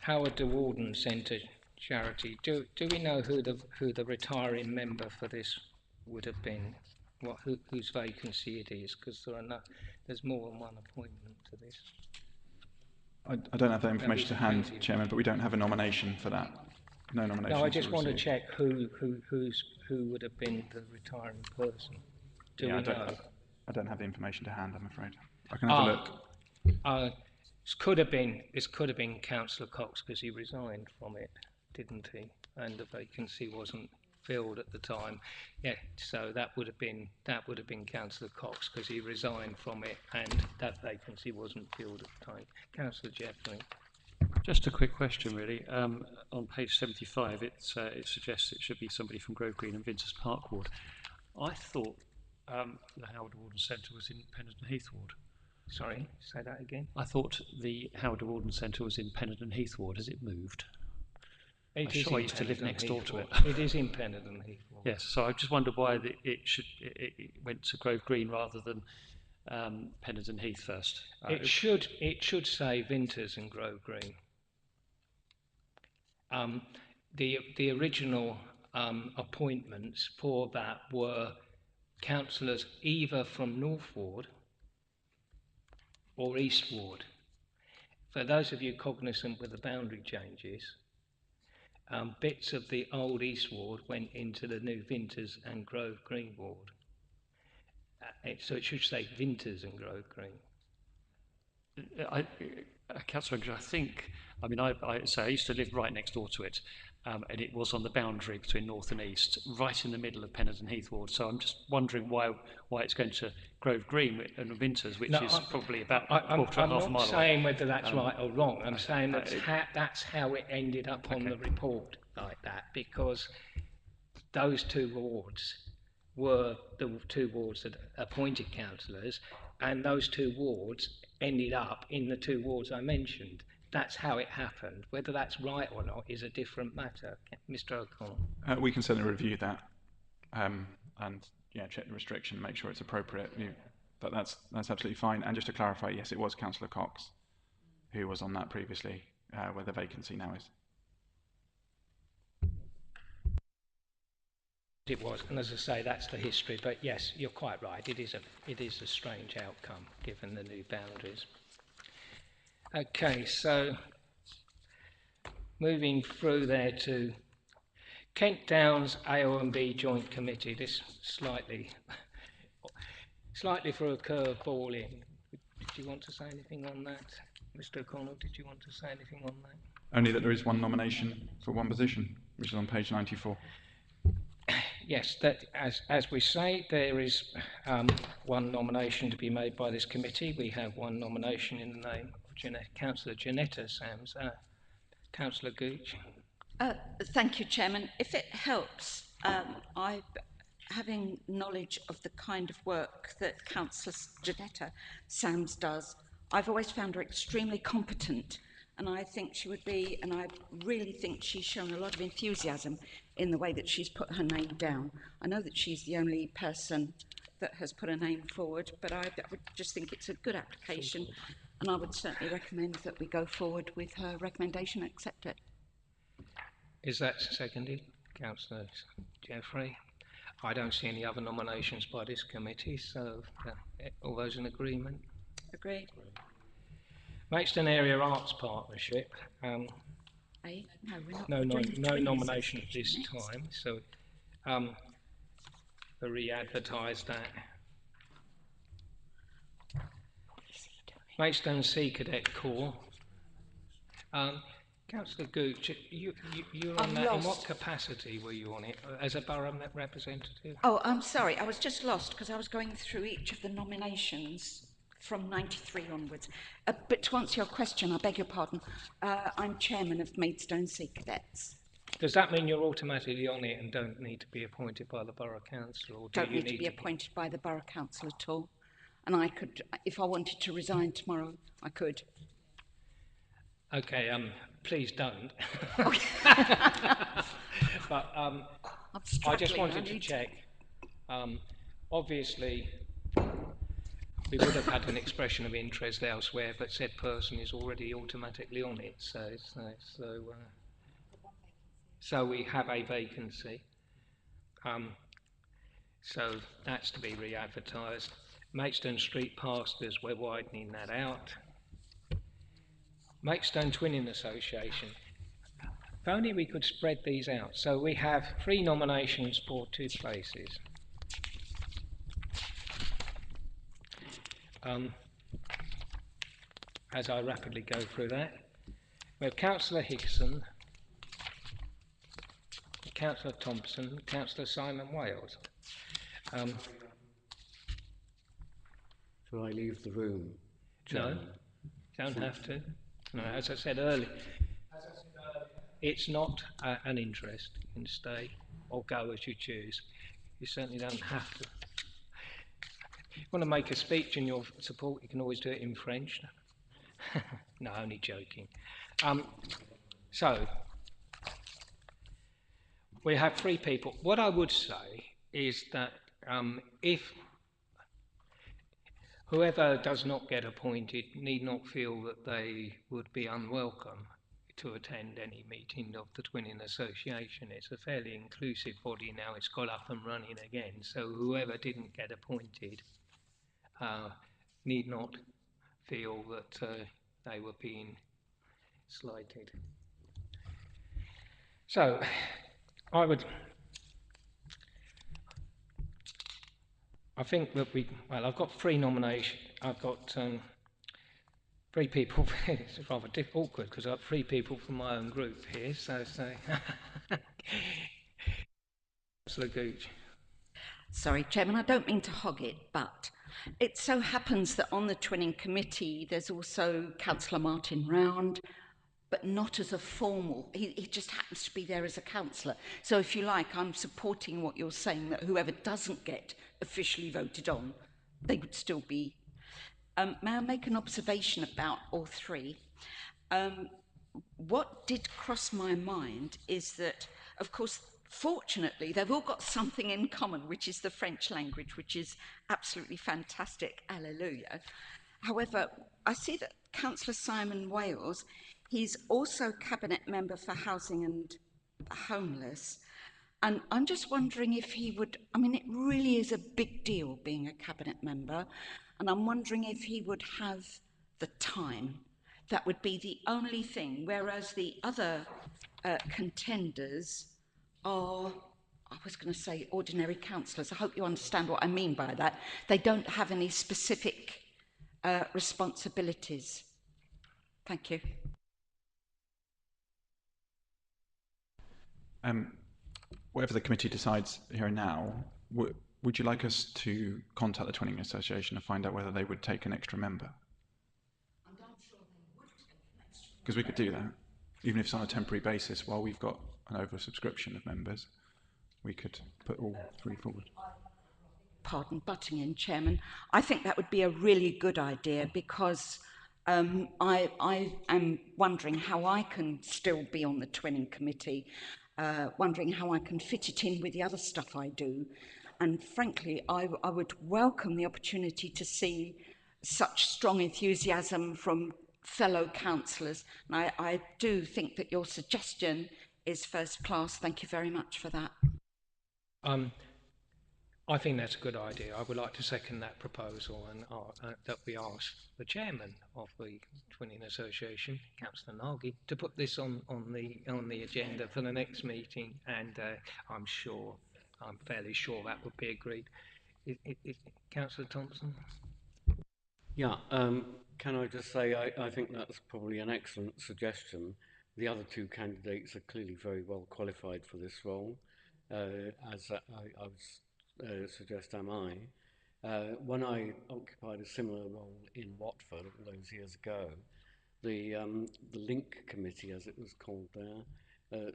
Howard de Warden Centre charity. Do we know who the retiring member for this would have been? Whose vacancy it is? Because there's more than one appointment to this. I don't have that information to hand, Chairman, but we don't have a nomination for that. No nomination. No, I just want to check who would have been the retiring person. Do we know? I don't have the information to hand, I'm afraid. I can have a look. This could have been Councillor Cox because he resigned from it, didn't he? And the vacancy wasn't filled at the time. Yeah, so that would have been Councillor Cox because he resigned from it, and that vacancy wasn't filled at the time. Councillor Jeffrey. Just a quick question, really. On page 75, it suggests it should be somebody from Grove Green and Vinters Park Ward. I thought the Howard Warden Centre was in Pennington Heath Ward. Sorry, say that again. I thought the Howard Warden Centre was in Pennington Heath Ward. Has it moved? I'm sure I used to live next door to it. It is in Pennington Heath Ward. Yes, so I just wondered why it went to Grove Green rather than Pennington Heath first. It should say Vinters and Grove Green. The original appointments for that were councillors either from North Ward or East Ward. For those of you cognizant with the boundary changes, bits of the old East Ward went into the new Vinters and Grove Green Ward. So it should say Vinters and Grove Green. Councillor, I used to live right next door to it, and it was on the boundary between north and east, right in the middle of Pennington Heath Ward. So I'm just wondering why it's going to Grove Green and Vinters, which is probably about a quarter and a half a mile away. I'm not saying whether that's right or wrong. I'm saying that's how it ended up on the report like that, because those two wards were the two wards that appointed councillors, and those two wards ended up in the two wards I mentioned. That's how it happened. Whether that's right or not is a different matter. Mr. O'Connell. We can certainly review that and check the restriction, make sure it's appropriate. But that's absolutely fine. And just to clarify, yes, it was Councillor Cox who was on that previously, where the vacancy now is. It was, and as I say, that's the history. But yes, you're quite right. It is a strange outcome given the new boundaries. Okay, so moving through there to Kent Downs AO&B Joint Committee. This slightly for a curveball in. Did you want to say anything on that, Mr. O'Connell? Did you want to say anything on that? Only that there is one nomination for one position, which is on page 94. Yes, that as we say, there is one nomination to be made by this committee. We have one nomination in the name of Councillor Janetta Sams. Councillor Gooch. Thank you, Chairman. If it helps, having knowledge of the kind of work that Councillor Janetta Sams does, I've always found her extremely competent, and I think she would be, and I really think she's shown a lot of enthusiasm in the way that she's put her name down. I know that she's the only person that has put her name forward, but I would just think it's a good application, and I would certainly recommend that we go forward with her recommendation and accept it. Is that seconded? Councillor Jeffrey? I don't see any other nominations by this committee, so all those in agreement? Agreed. Maidstone Area Arts Partnership. No, we're not. No nomination at this time, so we'll re-advertise that. Maidstone Sea Cadet Corps. Councillor Gooch, you're on that. In what capacity were you on it? As a borough representative? Oh, I'm sorry. I was just lost because I was going through each of the nominations from 93 onwards. But to answer your question, I beg your pardon, I'm chairman of Maidstone Sea Cadets. Does that mean you're automatically on it and don't need to be appointed by the Borough Council? Or don't need to be appointed by the Borough Council at all. And I could, if I wanted to resign tomorrow, I could. Okay, please don't. But I'm I just struggling. wanted to check. Obviously, we would have had an expression of interest elsewhere, but said person is already automatically on it. So we have a vacancy. So that's to be re-advertised. Maidstone Street Pastors, we're widening that out. Maidstone Twinning Association. If only we could spread these out. So we have 3 nominations for 2 places. As I rapidly go through that, we have Councillor Hickson, Councillor Thompson, Councillor Simon Wales. Shall I leave the room? No, don't have to. No, as I said earlier, it's not an interest. You can stay or go as you choose. You certainly don't have to. If you want to make a speech in your support, you can always do it in French. No, only joking. So, we have 3 people. What I would say is that if whoever does not get appointed need not feel that they would be unwelcome to attend any meeting of the Twinning Association. It's a fairly inclusive body now. It's got up and running again. So whoever didn't get appointed need not feel that they were being slighted. So I think that I've got 3 nominations. I've got 3 people. It's rather awkward because I've 3 people from my own group here. So Councillor Gooch. Sorry, Chairman, I don't mean to hog it, but it so happens that on the Twinning Committee there's also Councillor Martin Round, but not as a formal, he just happens to be there as a councillor. So if you like, I'm supporting what you're saying, that whoever doesn't get officially voted on, they would still be. May I make an observation about all 3? What did cross my mind is that, of course, fortunately, they've all got something in common, which is the French language, which is absolutely fantastic. Hallelujah. However, I see that Councillor Simon Wales, he's also Cabinet Member for Housing and Homeless. And I'm just wondering if he would, I mean, it really is a big deal being a Cabinet Member. And I'm wondering if he would have the time. That would be the only thing, whereas the other contenders are, I was going to say ordinary councillors. I hope you understand what I mean by that. They don't have any specific responsibilities. Thank you. Whatever the committee decides here and now, would you like us to contact the Twinning Association and find out whether they would take an extra member? I'm not sure they would take an extra member. Because we could do that, even if it's on a temporary basis, while we've got an oversubscription of members, we could put all 3 forward. Pardon butting in, Chairman. I think that would be a really good idea because I am wondering how I can still be on the Twinning Committee, wondering how I can fit it in with the other stuff I do. And frankly, I would welcome the opportunity to see such strong enthusiasm from fellow councillors. And I do think that your suggestion is first class. Thank you very much for that. I think that's a good idea. I would like to second that proposal and that we ask the chairman of the Twinning Association, Councillor Nagy, to put this on the agenda for the next meeting, and I'm fairly sure that would be agreed. Councillor Thompson? Yeah, can I just say I think that's probably an excellent suggestion. The other 2 candidates are clearly very well qualified for this role, as I was suggest am I. When I occupied a similar role in Watford all those years ago, the Link Committee, as it was called there,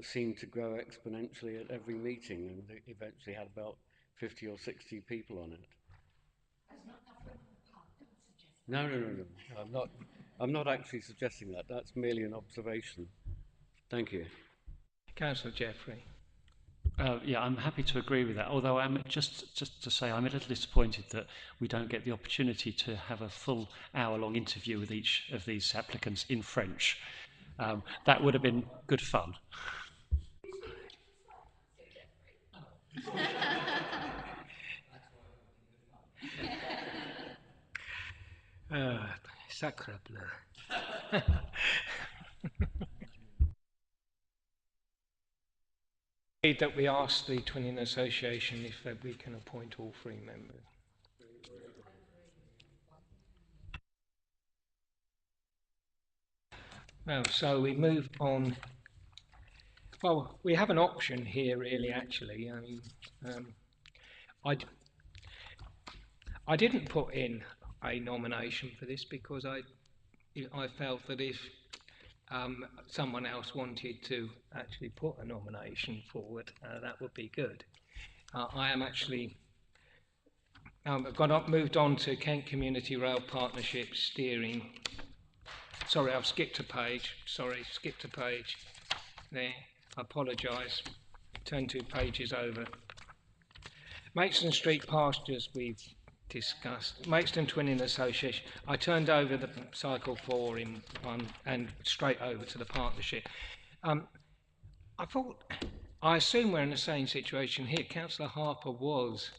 seemed to grow exponentially at every meeting, and they eventually had about 50 or 60 people on it. No, I'm not. I'm not actually suggesting that. That's merely an observation. Thank you. Councillor Jeffrey. Yeah, I'm happy to agree with that. Although I'm just to say I'm a little disappointed that we don't get the opportunity to have a full hour-long interview with each of these applicants in French. That would have been good fun. Sacre bleu. That we ask the Twinning Association if we can appoint all 3 members. Well, so we move on. Well, we have an option here, really. Actually, I mean, I didn't put in a nomination for this because I felt that if someone else wanted to actually put a nomination forward, that would be good. I am actually I've moved on to Kent Community Rail Partnership steering. Sorry, I've skipped a page. There, I apologise. Turn 2 pages over. Maidstone Street Pastures we've discussed. Maidstone Twinning Association. I turned over the Cycle 4 in one and straight over to the partnership. I assume we're in the same situation here. Councillor Harper was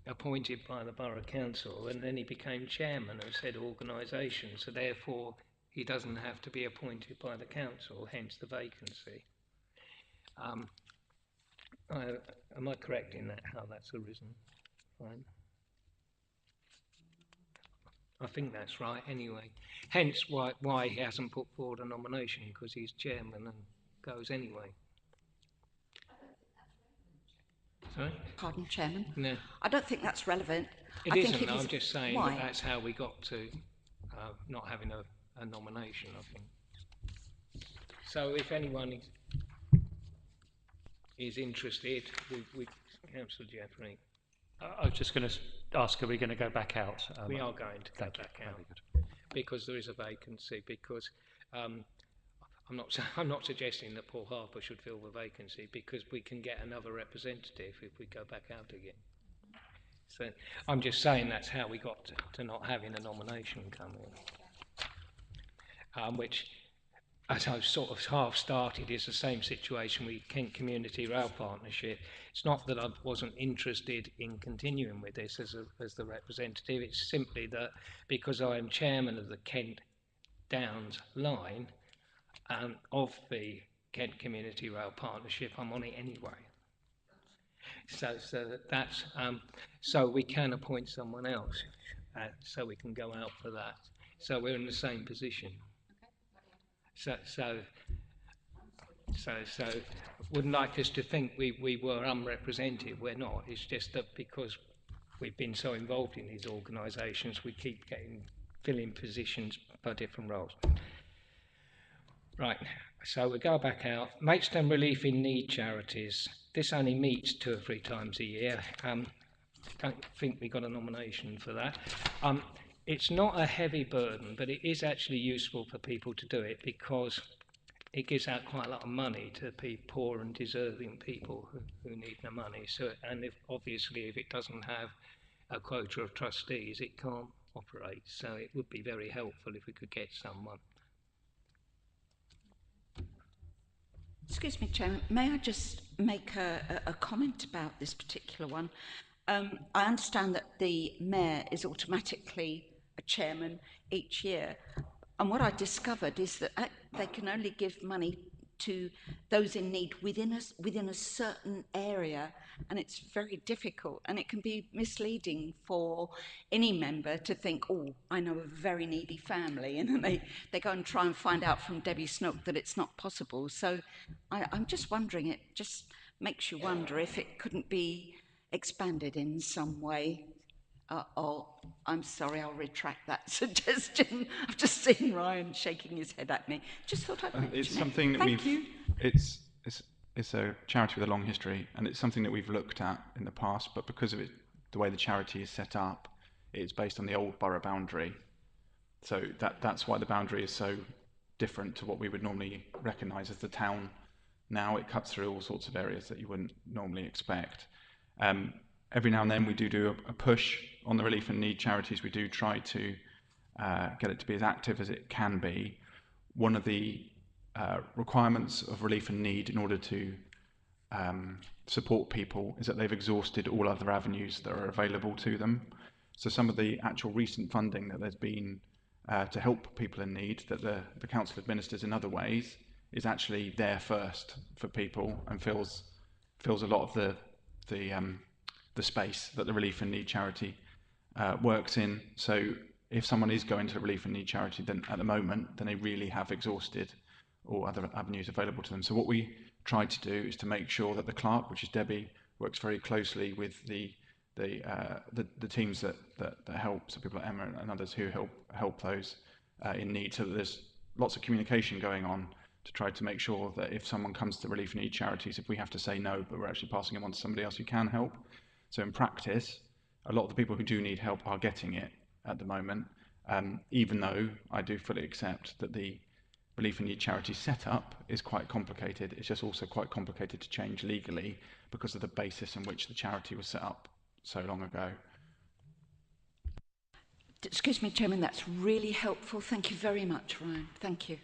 appointed by the Borough Council and then he became chairman of said organisation, so therefore he doesn't have to be appointed by the council, hence the vacancy. Am I correct in that, how that's arisen? Fine. I think that's right anyway. Hence why he hasn't put forward a nomination, because he's chairman and goes anyway. Sorry? Pardon, Chairman? No. I don't think that's relevant. It isn't, I'm just saying why? that that's how we got to not having a nomination, I think. So if anyone is interested, with Councillor Jeffrey. I was just going to ask, are we going to go back out? We are going to go back out because there is a vacancy. Because I'm not suggesting that Paul Harper should fill the vacancy, because we can get another representative if we go back out again. So I'm just saying that's how we got to not having a nomination come in, which, as I've sort of half started, is the same situation with Kent Community Rail Partnership. It's not that I wasn't interested in continuing with this as the representative, it's simply that because I am chairman of the Kent Downs line of the Kent Community Rail Partnership, I'm on it anyway. So we can appoint someone else, so we can go out for that. So we're in the same position. So wouldn't like us to think we were unrepresented. We're not. It's just that because we've been so involved in these organisations, we keep filling positions by different roles. Right, so we go back out. Maidstone Relief in Need charities. This only meets 2 or 3 times a year. Don't think we got a nomination for that. It's not a heavy burden, but it is actually useful for people to do it because it gives out quite a lot of money to poor and deserving people who need the money. So, and obviously if it doesn't have a quota of trustees, it can't operate. So it would be very helpful if we could get someone. Excuse me, Chairman, may I just make a comment about this particular one? I understand that the Mayor is automatically a chairman each year, and what I discovered is that they can only give money to those in need within a certain area, and it's very difficult, and it can be misleading for any member to think, oh, I know a very needy family, and then they go and try and find out from Debbie Snook that it's not possible. So I'm just wondering, it just makes you wonder if it couldn't be expanded in some way. I'm sorry, I'll retract that suggestion. I've just seen Ryan shaking his head at me. Just thought I'd mention it's it. something that Thank you. It's a charity with a long history, and it's something that we've looked at in the past, but because of the way the charity is set up, it's based on the old borough boundary. So that's why the boundary is so different to what we would normally recognise as the town. Now it cuts through all sorts of areas that you wouldn't normally expect. Every now and then we do a push on the relief and need charities. We do try to get it to be as active as it can be. One of the requirements of relief and need in order to support people is that they've exhausted all other avenues that are available to them. So some of the actual recent funding that there's been to help people in need that the council administers in other ways is actually there first for people and fills a lot of the space that the relief and need charity works in. So if someone is going to a relief and need charity, then at the moment, then they really have exhausted all other avenues available to them. So what we try to do is to make sure that the clerk, which is Debbie, works very closely with the teams that help, so people like Emma and others who help those in need, so that there's lots of communication going on to try to make sure that if someone comes to relief and need charities, if we have to say no, but we're actually passing them on to somebody else who can help. So in practice, a lot of the people who do need help are getting it at the moment, even though I do fully accept that the relief and need charity setup is quite complicated. It's just also quite complicated to change legally because of the basis in which the charity was set up so long ago. Excuse me, Chairman, that's really helpful. Thank you very much, Ryan. Thank you.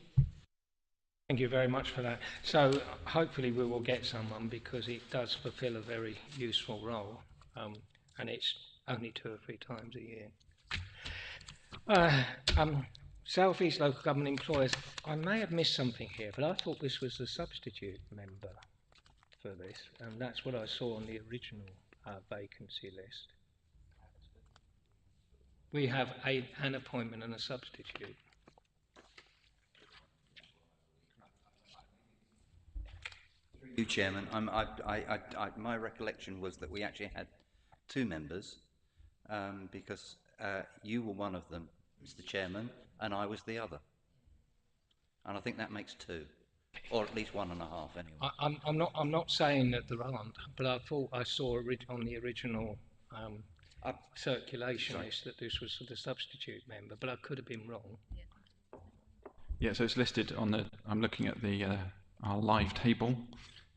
Thank you very much for that. So hopefully we will get someone, because it does fulfil a very useful role, and it's only 2 or 3 times a year. South East Local Government Employers, I may have missed something here, but I thought this was the substitute member for this, and that's what I saw on the original vacancy list. We have an appointment and a substitute. You, Chairman, my recollection was that we actually had 2 members, because you were one of them, Mr. Chairman, and I was the other. And I think that makes 2, or at least 1.5 anyway. I'm not saying that there aren't, but I thought I saw on the original circulation list that this was the substitute member, but I could have been wrong. Yeah, so it's listed on the. I'm looking at the our live table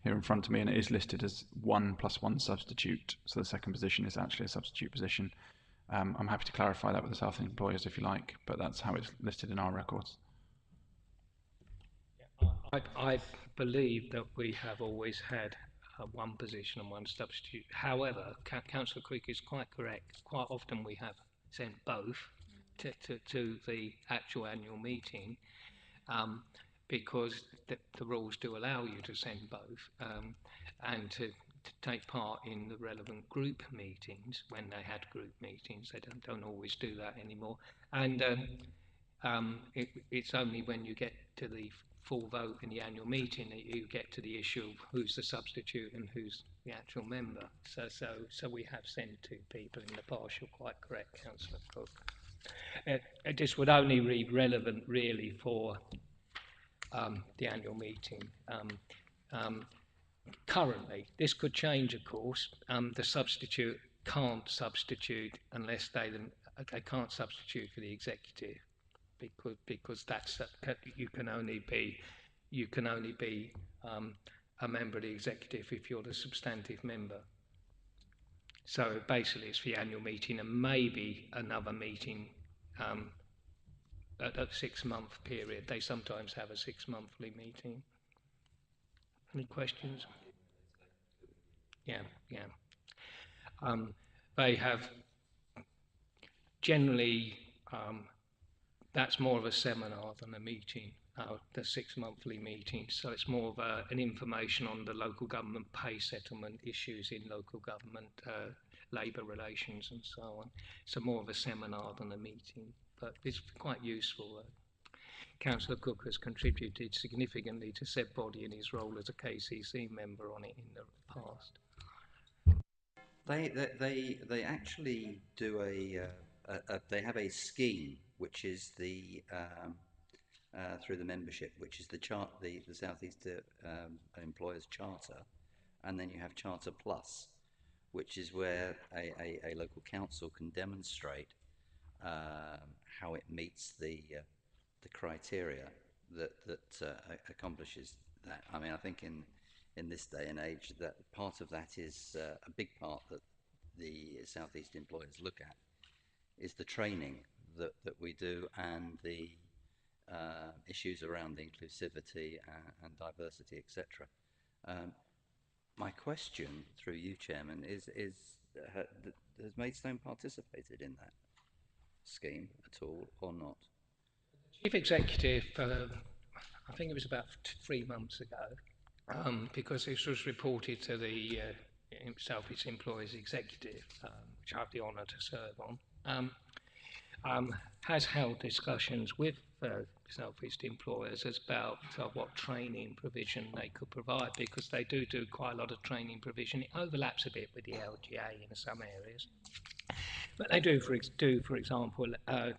here in front of me, and it is listed as 1 + 1 substitute. So the second position is actually a substitute position. I'm happy to clarify that with the South Employers if you like, but that's how it's listed in our records. I believe that we have always had 1 position and 1 substitute. However, Councillor Quick is quite correct. Quite often we have sent both to the actual annual meeting, because the rules do allow you to send both, and to take part in the relevant group meetings when they had group meetings. They don't always do that anymore, and it's only when you get to the full vote in the annual meeting that you get to the issue of who's the substitute and who's the actual member. So we have sent 2 people in the past. You're quite correct, Councillor Cook. This would only be relevant really for the annual meeting. Currently, this could change, of course. The substitute can't substitute unless they can't substitute for the executive, because that's you can only be a member of the executive if you're the substantive member. So basically, it's the annual meeting and maybe another meeting at a 6-month period. They sometimes have a 6-monthly meeting. Any questions? Yeah. They have generally, that's more of a seminar than a meeting, the 6-monthly meetings. So it's more of an information on the local government pay settlement issues in local government, labour relations and so on. So more of a seminar than a meeting, but it's quite useful. Councillor Cook has contributed significantly to said body in his role as a KCC member on it in the past. They actually do they have a scheme which is the through the membership, which is the South East Employers Charter, and then you have Charter Plus, which is where a local council can demonstrate how it meets the criteria that accomplishes that. I mean, I think in this day and age, that part of that is a big part that the South East employers look at is the training that we do and the issues around the inclusivity and diversity, etc. My question, through you, Chairman, is has Maidstone participated in that scheme at all or not? Chief Executive, I think it was about 3 months ago, because this was reported to the South East Employers Executive, which I have the honour to serve on, has held discussions with South East employers about what training provision they could provide, because they do quite a lot of training provision. It overlaps a bit with the LGA in some areas. But they do, for example,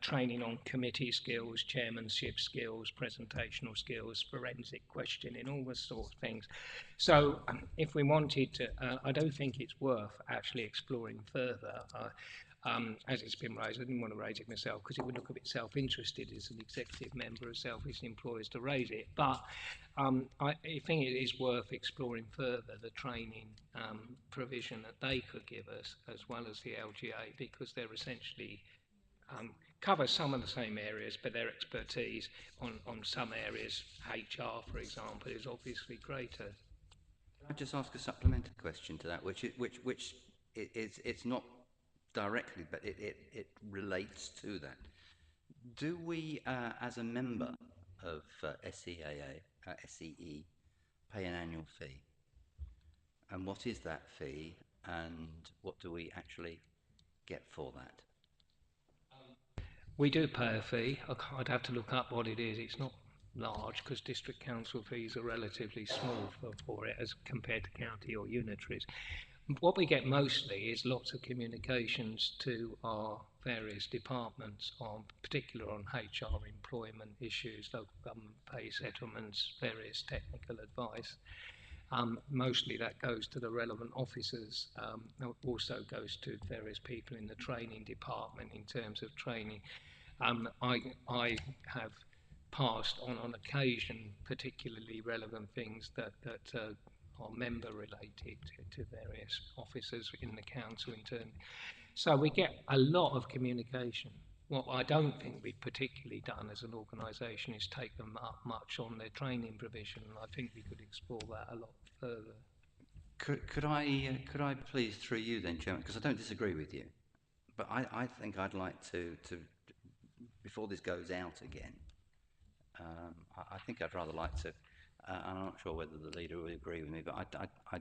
training on committee skills, chairmanship skills, presentational skills, forensic questioning, all those sorts of things. So if we wanted to, I don't think it's worth actually exploring further. As it's been raised, I didn't want to raise it myself because it would look a bit self-interested as an executive member of South East Employers to raise it. But I think it is worth exploring further the training provision that they could give us, as well as the LGA, because they're essentially cover some of the same areas, but their expertise on some areas, HR, for example, is obviously greater. Can I just ask a supplementary question to that, which it's not directly, but it relates to that. Do we, as a member of SEE, pay an annual fee? And what is that fee, and what do we actually get for that? We do pay a fee. I'd have to look up what it is. It's not large because district council fees are relatively small for it as compared to county or unitaries. What we get mostly is lots of communications to our various departments, particularly on HR, employment issues, local government pay settlements, various technical advice. Mostly that goes to the relevant officers. Also goes to various people in the training department in terms of training. I have passed on occasion particularly relevant things that are member related to various officers in the council in turn. So we get a lot of communication. What I don't think we've particularly done as an organisation is take them up much on their training provision, and I think we could explore that a lot further. Could I please, through you then, Chairman, because I don't disagree with you, but I think I'd like to before this goes out again, I think I'd rather like to, I'm not sure whether the leader would agree with me, but I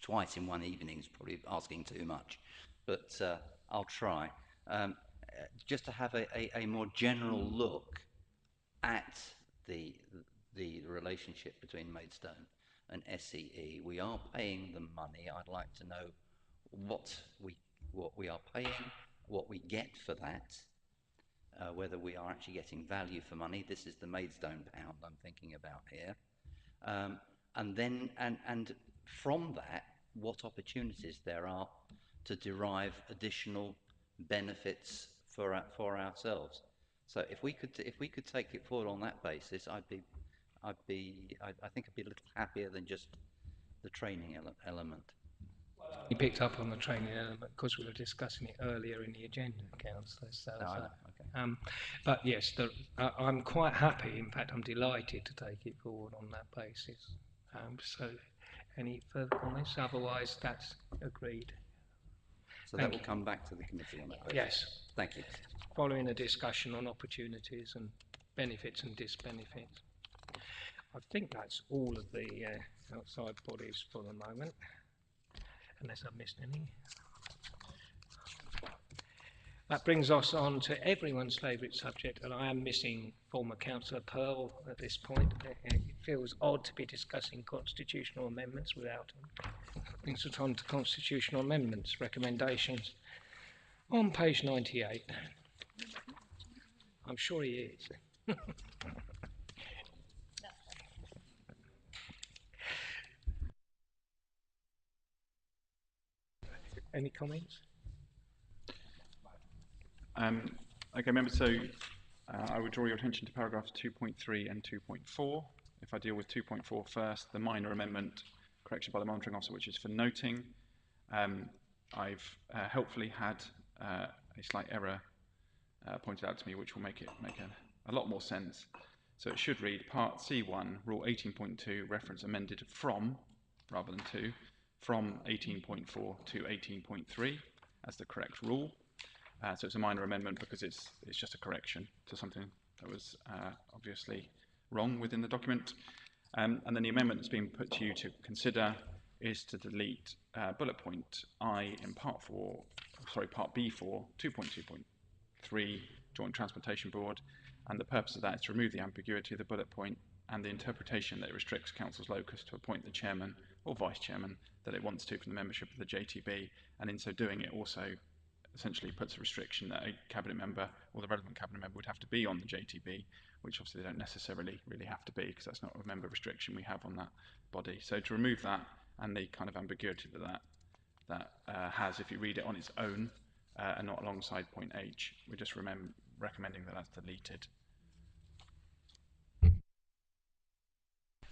twice in one evening is probably asking too much, but I'll try. Just to have a more general look at the relationship between Maidstone and SEE. We are paying them money. I'd like to know what we are paying, what we get for that, whether we are actually getting value for money. This is the Maidstone pound I'm thinking about here. And then and from that, what opportunities there are to derive additional benefits for ourselves. So if we could take it forward on that basis, I think I'd be a little happier than just the training element. You picked up on the training element because we were discussing it earlier in the agenda, Councillor. So, Okay. but yes, I'm quite happy. In fact, I'm delighted to take it forward on that basis. So, any further comments? Otherwise, that's agreed. So that will come back to the committee on that basis. Yes. Thank you. Following a discussion on opportunities and benefits and disbenefits. I think that's all of the outside bodies for the moment, unless I've missed any. That brings us on to everyone's favourite subject, and I am missing former Councillor Pearl at this point. It feels odd to be discussing constitutional amendments without him. Brings us on to constitutional amendments, recommendations. On page 98. I'm sure he is. Any comments? Okay, members, so I would draw your attention to paragraphs 2.3 and 2.4. If I deal with 2.4 first, the minor amendment, correction by the monitoring officer, which is for noting. I've helpfully had a slight error pointed out to me, which will make a lot more sense. So it should read Part C1, Rule 18.2, reference amended from, rather than to, from 18.4 to 18.3 as the correct rule. So it's a minor amendment because it's just a correction to something that was obviously wrong within the document. And then the amendment that's been put to you to consider is to delete bullet point I in Part B4, 2.2.3, Joint Transportation Board, and the purpose of that is to remove the ambiguity of the bullet point and the interpretation that it restricts Council's locus to appoint the chairman or vice chairman that it wants to from the membership of the JTB, and in so doing it also essentially puts a restriction that a cabinet member or the relevant cabinet member would have to be on the JTB, which obviously they don't necessarily really have to be because that's not a member restriction we have on that body. So to remove that and the kind of ambiguity that has if you read it on its own and not alongside point H, we're just recommending that that's deleted.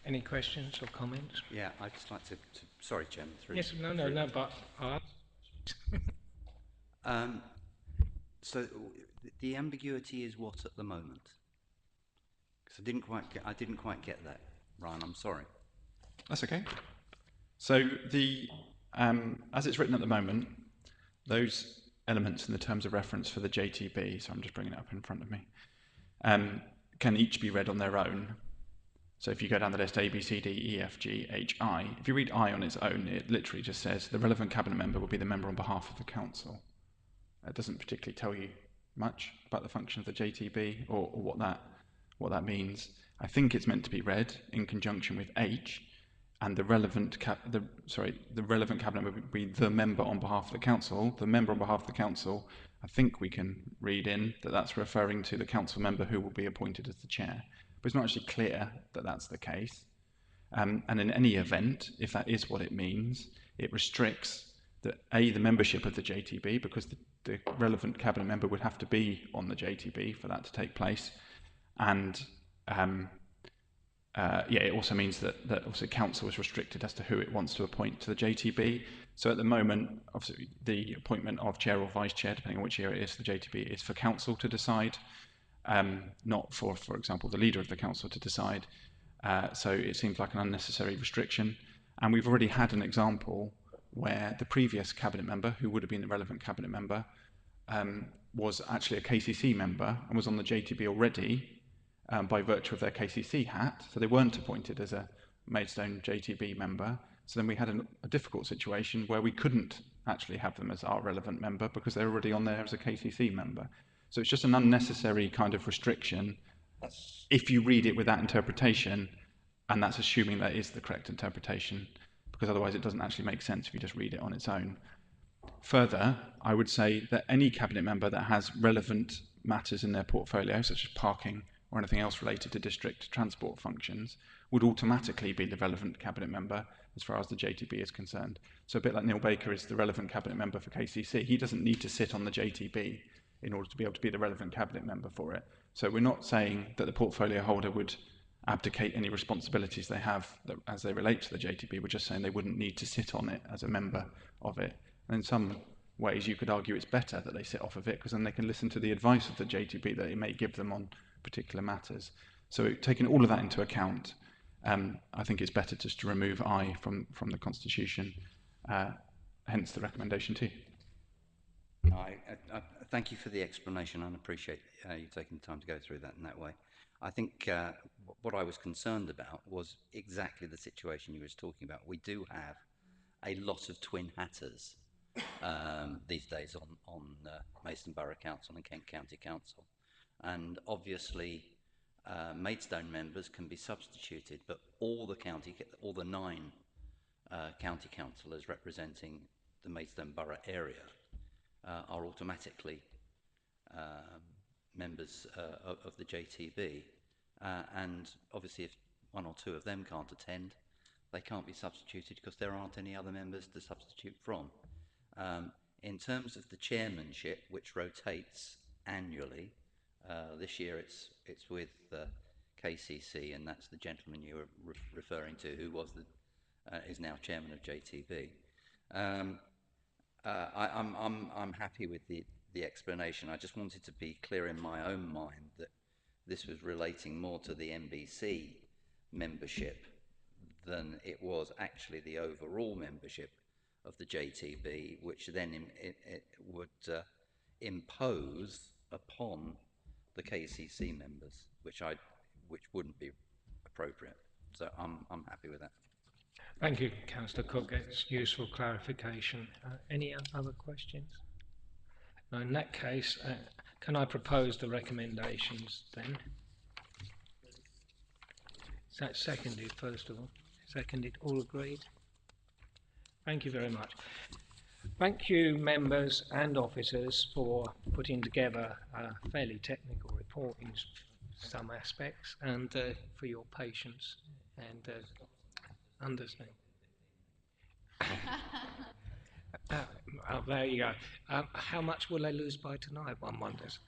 Any questions or comments? Yeah, I'd just like to sorry, Chairman. Yes, no, but so the ambiguity is what at the moment? Because I didn't quite get that, Ryan. I'm sorry. That's okay. So the as it's written at the moment, those elements in the terms of reference for the JTB, so I'm just bringing it up in front of me, can each be read on their own. So if you go down the list A, B, C, D, E, F, G, H, I, if you read I on its own, it literally just says the relevant cabinet member will be the member on behalf of the council. It doesn't particularly tell you much about the function of the JTB or what that means. I think it's meant to be read in conjunction with H, and the relevant cabinet member would be the member on behalf of the council. The member on behalf of the council, I think we can read in that that's referring to the council member who will be appointed as the chair. But it's not actually clear that that's the case. And in any event, if that is what it means, it restricts the membership of the JTB because the relevant cabinet member would have to be on the JTB for that to take place. And it also means that obviously council is restricted as to who it wants to appoint to the JTB. So at the moment, obviously the appointment of chair or vice chair, depending on which year it is, the JTB is for council to decide. Not for example, the leader of the council to decide. So it seems like an unnecessary restriction. And we've already had an example where the previous cabinet member, who would have been the relevant cabinet member, was actually a KCC member and was on the JTB already by virtue of their KCC hat. So they weren't appointed as a Maidstone JTB member. So then we had a difficult situation where we couldn't actually have them as our relevant member because they're already on there as a KCC member. So it's just an unnecessary kind of restriction if you read it with that interpretation, and that's assuming that is the correct interpretation, because otherwise it doesn't actually make sense if you just read it on its own. Further, I would say that any cabinet member that has relevant matters in their portfolio, such as parking or anything else related to district transport functions, would automatically be the relevant cabinet member as far as the JTB is concerned. So a bit like Neil Baker is the relevant cabinet member for KCC, he doesn't need to sit on the JTB in order to be able to be the relevant cabinet member for it. So we're not saying that the portfolio holder would abdicate any responsibilities they have as they relate to the JTB. We're just saying they wouldn't need to sit on it as a member of it. And in some ways you could argue it's better that they sit off of it because then they can listen to the advice of the JTB that it may give them on particular matters. So taking all of that into account, I think it's better just to remove I from the Constitution, hence the recommendation to you. I thank you for the explanation and appreciate you taking the time to go through that in that way. I think what I was concerned about was exactly the situation you were talking about. We do have a lot of twin hatters these days on Maidstone Borough Council and Kent County Council. And obviously Maidstone members can be substituted, but all the 9 county councillors representing the Maidstone Borough area are automatically members of the JTB, and obviously if 1 or 2 of them can't attend, they can't be substituted because there aren't any other members to substitute from. In terms of the chairmanship, which rotates annually. This year it's with KCC, and that's the gentleman you were referring to, who was is now chairman of JTB. I'm happy with the explanation. I just wanted to be clear in my own mind that this was relating more to the NBC membership than it was actually the overall membership of the JTB, which then it would impose upon the KCC members, which wouldn't be appropriate. So I'm happy with that. Thank you, Councillor Cook. It's useful clarification. Any other questions? No, in that case, can I propose the recommendations then? Is that seconded, first of all? Seconded, all agreed? Thank you very much. Thank you, members and officers, for putting together a fairly technical report in some aspects, and for your patience and understanding. There you go. How much will they lose by tonight, one wonders?